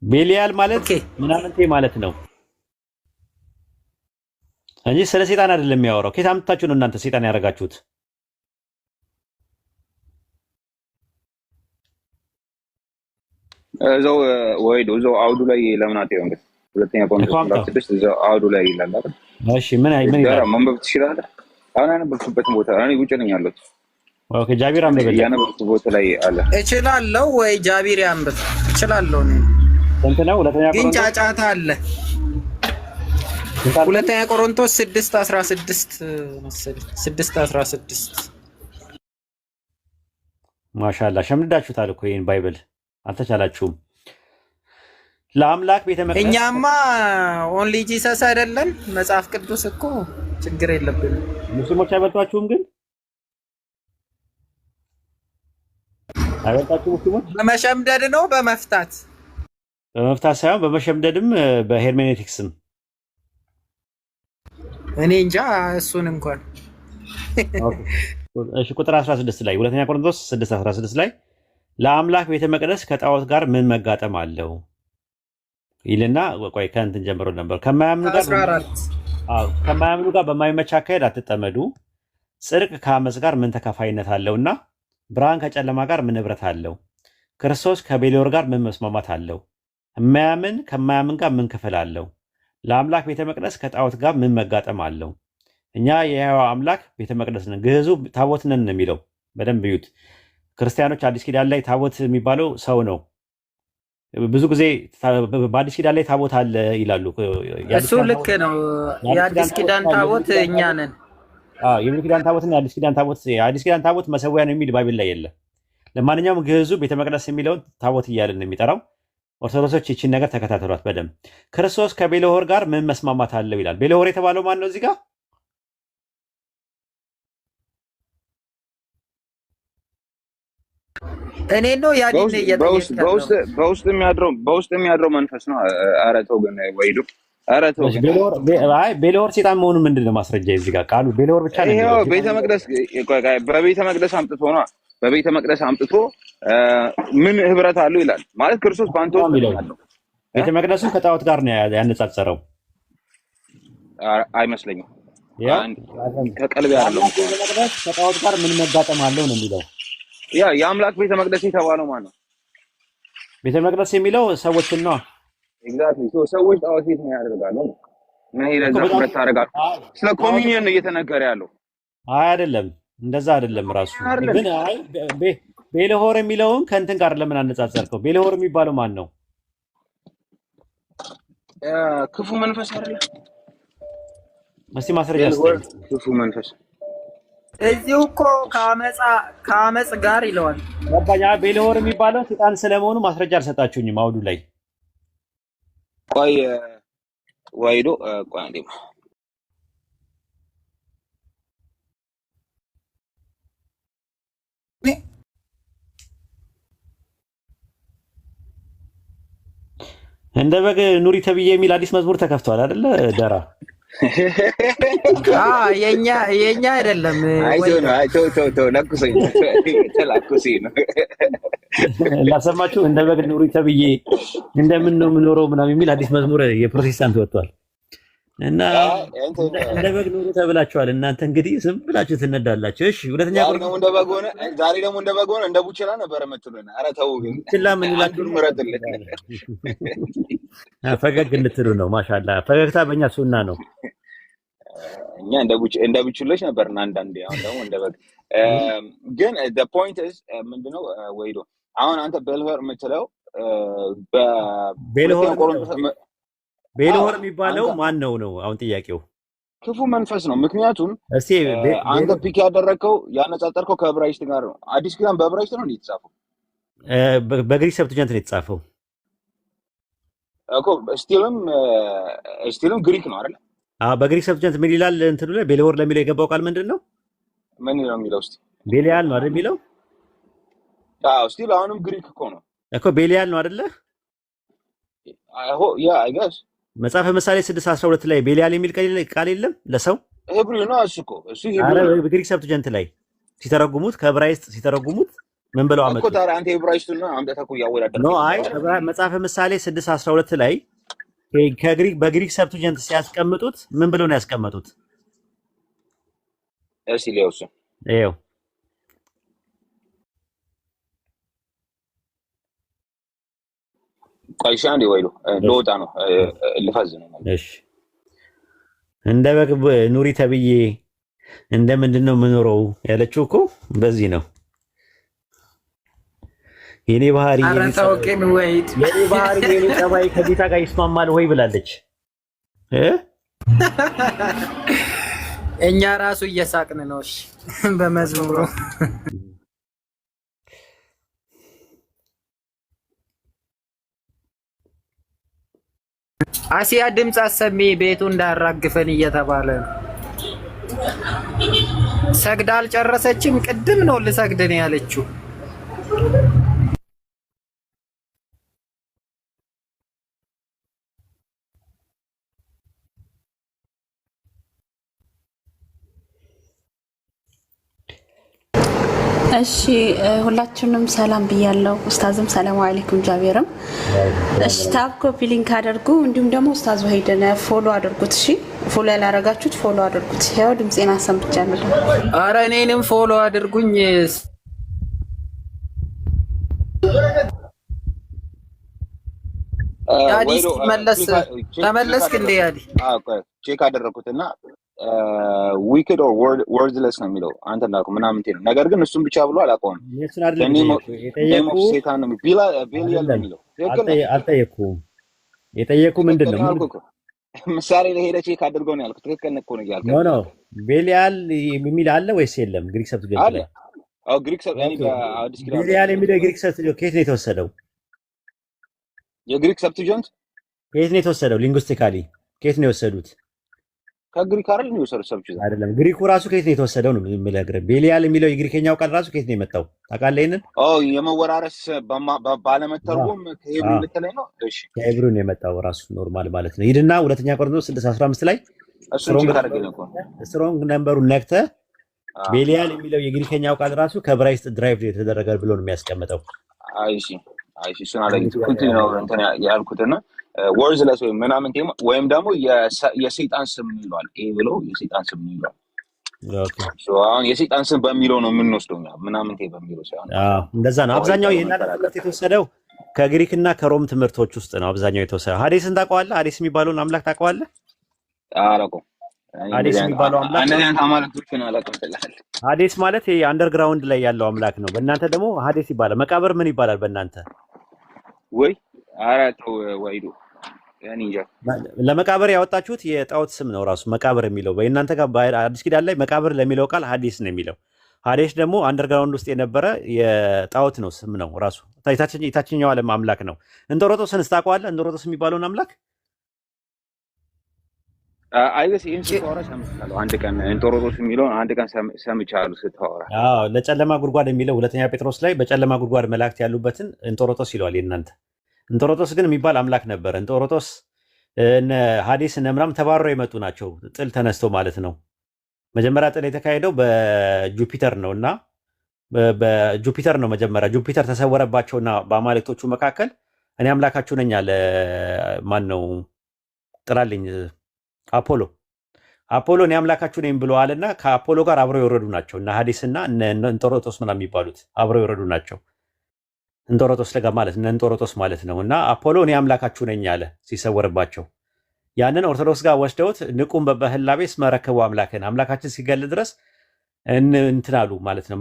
ቤሊያል ማለት ምናምንቴ ማለት ነው እንጂ ስለ ሰይጣን አይደለም የሚያወራው። ከየት አምጥታችሁ ነው እናንተ ሰይጣን ያደረጋችሁት? እዛው እዛው አውዱ ላይ ለምን አትይው? እንግዲህ ሁለተኛ ቆሮንቶስ 6 እዛው አውዱ ላይ ይላል አይደል? እሺ ምን ይላል? ማንበብ ትችላለህ? አሁን ያነበብኩበትን ቦታ እኔ ውጭ ነኝ ያለሁት። ኦኬ ጃቢር አንብበል። ያነበብኩት ቦታ ላይ አለ። እችላለሁ ወይ ጃቢር ያንብብ? እችላለሁ ነው እንት ነው። ሁለተኛ ግን ጫጫታ አለ። ሁለተኛ ቆሮንቶስ 6:16 መሰለኝ 6:16 ማሻአላ ሸምድዳችሁታል እኮ ይሄን ባይብል አልተቻላችሁም። ለአምላክ ቤተ መቅደስ እኛማ ኦንሊ ጂሰስ አይደለም መጽሐፍ ቅዱስ እኮ ችግር የለብንም። ሙስሊሞች አይበልጧችሁም? ግን አይበልጣችሁም ሙስሊሞች? በመሸምደድ ነው በመፍታት ሳይሆን በመሸምደድም በሄርሜኔቲክስም እኔ እንጃ እሱን እንኳን። እሺ ቁጥር 16 ላይ ሁለተኛ ቆሮንቶስ 6:16 ላይ ለአምላክ ቤተ መቅደስ ከጣዖት ጋር ምን መጋጠም አለው ይልና ቆይ ከእንትን ጀምሮ ነበር። ከማያምኑ ጋር በማይመች አካሄድ አትጠመዱ። ጽድቅ ከአመፅ ጋር ምን ተካፋይነት አለውና? ብርሃን ከጨለማ ጋር ምን ንብረት አለው? ክርስቶስ ከቤልዮር ጋር ምን መስማማት አለው? የማያምን ከማያምን ጋር ምን ክፍል አለው? ለአምላክ ቤተ መቅደስ ከጣዖት ጋር ምን መጋጠም አለው? እኛ የሕያው አምላክ ቤተ መቅደስ ነን። ግዕዙ ታቦት ነን ነው የሚለው። በደንብ እዩት ክርስቲያኖች። አዲስ ኪዳን ላይ ታቦት የሚባለው ሰው ነው። ብዙ ጊዜ በአዲስ ኪዳን ላይ ታቦት አለ ይላሉ። እሱ ልክ ነው። የአዲስ ኪዳን ታቦት እኛ ነን። የብሉይ ኪዳን ታቦትና የአዲስ ኪዳን ታቦት መሰዊያ ነው የሚል ባይብል ላይ የለም። ለማንኛውም ግዕዙ ቤተ መቅደስ የሚለውን ታቦት እያለን ነው የሚጠራው። ኦርቶዶክሶች ይችን ነገር ተከታተሏት በደንብ። ክርስቶስ ከቤልሆር ጋር ምን መስማማት አለው ይላል። ቤልሆር የተባለው ማን ነው እዚህ ጋር? እኔ ነው ያዲን በውስጥ የሚያድረው መንፈስ ነው። ኧረ ተው ግን ወይዱ፣ ኧረ ተው ግን። ቤልሆር ሴጣን መሆኑ ምንድን ነው ማስረጃ? እዚህ ጋር ቃሉ ቤልሆር ብቻ ነው። ይሄው በቤተ መቅደስ አምጥቶ ነው። በቤተ መቅደስ አምጥቶ ምን ህብረት አለው ይላል ማለት ክርስቶስ በአንተ ውስጥ ነው። ቤተ መቅደሱ ከጣዖት ጋር ነው ያነጻጸረው አይመስለኝም። ከቀልብ ያለው ከጣዖት ጋር ምን መጋጠም አለው ነው የሚለው። የአምላክ ቤተ መቅደስ የተባለው ማን ነው? ቤተ መቅደስ የሚለው ሰዎችን ነው። ኤግዛክትሊ ሰዎች ጣዖት ቤት ነው ያደርጋሉ። ምን ይለዛ ህብረት ታደርጋለህ? ስለ ኮሚኒየን ነው እየተነገረ ያለው። አይደለም እንደዛ አይደለም። ራሱ ግን ቤልሆር የሚለውን ከእንትን ጋር ለምን አነጻጸርከው? ቤልሆር የሚባለው ማን ነው? ክፉ መንፈስ አይደል? እስቲ ማስረጃ ክፉ መንፈስ እዚሁ እኮ ከአመፅ ጋር ይለዋል። ገባኛ። ቤልሆር የሚባለው ሰይጣን ስለመሆኑ ማስረጃ አልሰጣችሁኝም አውዱ ላይ። ቆይ ወይዶ ቆይ አንዴ እንደ በግ ኑሪ ተብዬ የሚል አዲስ መዝሙር ተከፍቷል አይደለ? ደራ የኛ አይደለም። ላሰማችሁ። እንደ በግ ኑሪ ተብዬ እንደምን ነው የምኖረው ምናምን የሚል አዲስ መዝሙር የፕሮቴስታንት ወጥቷል እና እንደ በግ ኑሩ ተብላችኋል። እናንተ እንግዲህ ዝም ብላችሁ ትነዳላችሁ። እሺ ሁለተኛ ዛሬ ደግሞ እንደ በግ ሆነ እንደ ቡችላ ነበር የምትሉን። ኧረ ተው ግን ቡችላ ምን ይላችሁ? ምረጥልኝ ፈገግ እንድትሉ ነው። ማሻአላ ፈገግታ በእኛ ሱና ነው። እኛ እንደ ቡችሎች ነበርና አንዳንዴ አሁን ደግሞ እንደ በግ ግን the point is ምንድነው ወይዶ አሁን አንተ ቤልሆር የምትለው ቤልሆር የሚባለው ማን ነው ነው አሁን ጥያቄው? ክፉ መንፈስ ነው። ምክንያቱም አንተ ፒክ ያደረግከው ያነጻጸርከው ከዕብራይስጥ ጋር ነው። አዲስ ኪዳን በዕብራይስጥ ነው የተጻፈው? በግሪክ ሰብትጀንት ነው የተጻፈው እኮ። ስቲልም ግሪክ ነው አይደል? በግሪክ ሰብትጀንት ምን ይላል? እንትኑ ላይ ቤልሆር ለሚለው የገባው ቃል ምንድን ነው? ምን ነው የሚለው? እስቲ ቤሊያል ነው አይደል የሚለው? ስቲል አሁንም ግሪክ እኮ ነው እኮ። ቤሊያል ነው አይደለ? አይ ጋስ መጽሐፈ ምሳሌ 6:12 ላይ ቤሊያል የሚል ቃል የለም ለሰው? ሂብሩ ነው እሱ አረ ሂብሩ ነው በግሪክ ሰብትጀንት ላይ ሲተረጉሙት ከዕብራይስጥ ሲተረጉሙት ምን ብለው እኮ። አመጡት? ታዲያ አንተ ሂብራይስቱን ነው አምጥተህ እኮ ኖ እያወዳደርከኝ አይ ያለው። መጽሐፈ ምሳሌ 6:12 ላይ በግሪክ ሰብትጀንት ሲያስቀምጡት ምን ብለው ነው ያስቀመጡት? እሺ ሊያውሱ ይኸው ቆይሻ እንደ ወይሉ ለወጣ ነው ልፈዝ ነው ማለት። እሺ እንደ በግ ኑሪ ተብዬ እንደ ምንድን ነው የምኖረው ያለችው እኮ በዚህ ነው። የኔ ባህሪ የኔ ባህሪ የኔ ጸባይ ከጌታ ጋር ይስማማል ወይ ብላለች። እኛ ራሱ እየሳቅን ነው። እሺ በመዝሙሩ አሲያ ድምፅ አሰሚ ቤቱ እንዳራግፈን እየተባለ ነው። ሰግዳ አልጨረሰችም። ቅድም ነው ልሰግድ ነው ያለችው። እሺ ሁላችሁንም ሰላም ብያለሁ። ኡስታዝም ሰላም አለይኩም ጃቤርም። እሺ ታብ ኮፒ ሊንክ አድርጉ። እንዲሁም ደግሞ ኡስታዝ ወሂድን ፎሎ አድርጉት። እሺ ፎሎ ያላረጋችሁት ፎሎ አድርጉት። ያው ድምጼን አሰምቻለሁ። አረ እኔንም ፎሎ አድርጉኝ። ያዲ ተመለስክ እንዴ? ያዲ ቼክ አደረኩትና ዊክድ ኦር ወርድለስ ነው የሚለው አንተ እንዳልኩ ምናምን ነው። ነገር ግን እሱም ብቻ ብሎ አላውቀውም። ሴጣን ነው ቤልያል ነው የሚለው። አልጠየኩም። የጠየቁ ምንድን ነው ምሳሌ ለሄደ ቼክ አድርገው ነው ያልኩት። ትክክል እኮ ነው ያልኩት። ኖ ቤልያል የሚል አለ ወይስ የለም? ግሪክ ሰብትጀንት ላይ አዎ፣ ግሪክ ሰብትጀንት አዲስ ኪዳን ቤልያል የሚለው የግሪክ ሰብትጀንት ከየት ነው የተወሰደው? የግሪክ ሰብትጀንት ከየት ነው የተወሰደው? ሊንጉስቲካሊ ከየት ነው የወሰዱት? ከግሪክ አይደል ነው የወሰዱት ሰብትጀንት አይደለም። ግሪኩ ራሱ ከየት ነው የተወሰደው ነው የምልህ። ቤልያል የሚለው የግሪከኛው ቃል ራሱ ከየት ነው የመጣው ታውቃለህ? ይሄንን የመወራረስ ባለመተርጎም ከሄብሩ ልትለኝ ነው? እሺ ከሄብሩ ነው የመጣው ራሱ ኖርማል ማለት ነው። ሂድና ሁለተኛ ቆሮንቶስ 6:15 ላይ ስትሮንግ ነምበሩን ነክተህ ቤልያል የሚለው የግሪከኛው ቃል ራሱ ከዕብራይስጥ ድራይቭ የተደረገ ብሎ ነው የሚያስቀምጠው። አይሺ እሱን አለኝ ኮንቲኒው ነው እንትን ያልኩትና ወርዝለስ ወይም ምናምን ወይም ደግሞ የሰይጣን ስም ይሏል። ይሄ ብለው የሰይጣን ስም ይሏል። ኦኬ አሁን የሰይጣን ስም በሚለው ነው የምንወስደው ምናምን በሚለው ሳይሆን እንደዛ ነው። አብዛኛው የእናንተ ትምህርት የተወሰደው ከግሪክና ከሮም ትምህርቶች ውስጥ ነው አብዛኛው የተወሰደው። ሀዴስን ታውቀዋለህ? ሀዴስ የሚባለውን አምላክ ታውቀዋለህ? አላውቀውም። ሀዴስ የሚባለው አምላክ እነዚያን አማልክቶችን አላውቅም ትላለህ። ሀዴስ ማለት ይሄ አንደርግራውንድ ላይ ያለው አምላክ ነው። በእናንተ ደግሞ ሀዴስ ይባላል። መቃብር ምን ይባላል በእናንተ? ወይ አራቶ ወይዶ ለመቃብር ያወጣችሁት የጣዖት ስም ነው ራሱ መቃብር የሚለው። በእናንተ ጋር በአዲስ ኪዳን ላይ መቃብር ለሚለው ቃል ሀዴስ ነው የሚለው። ሀዴስ ደግሞ አንደርግራውንድ ውስጥ የነበረ የጣዖት ነው ስም ነው ራሱ። የታችኛው ዓለም አምላክ ነው። እንጦሮጦስን ታውቀዋለህ? እንጦሮጦስ የሚባለውን አምላክ አይገስ ይሄን ስታወራ ሰምቻለሁ። አንድ ቀን እንጦሮጦስ የሚለውን አንድ ቀን ሰምቻለሁ ስታወራ። ለጨለማ ጉድጓድ የሚለው ሁለተኛ ጴጥሮስ ላይ በጨለማ ጉድጓድ መላእክት ያሉበትን እንጦሮጦስ ይለዋል የእናንተ። እንጦሮጦስ ግን የሚባል አምላክ ነበር። እንጦሮጦስ እነ ሀዴስ እነ ምናምን ተባረው የመጡ ናቸው። ጥል ተነስቶ ማለት ነው። መጀመሪያ ጥል የተካሄደው በጁፒተር ነው እና በጁፒተር ነው መጀመሪያ። ጁፒተር ተሰወረባቸውና በአማልክቶቹ መካከል እኔ አምላካችሁ ነኝ አለ። ማን ነው ጥራልኝ? አፖሎ እኔ አምላካችሁ ነኝ ብሎ አለና ከአፖሎ ጋር አብረው የወረዱ ናቸው እና ሀዴስና እንጦሮጦስ ምናምን የሚባሉት አብረው የወረዱ ናቸው። እንጦሮጦስ ለጋ ማለት እነ እንጦሮጦስ ማለት ነው። እና አፖሎ እኔ አምላካችሁ ነኝ አለ ሲሰወርባቸው። ያንን ኦርቶዶክስ ጋር ወስደውት ንቁም በበህላቤስ መረከቡ አምላክን አምላካችን ሲገል ድረስ እንትን አሉ ማለት ነው።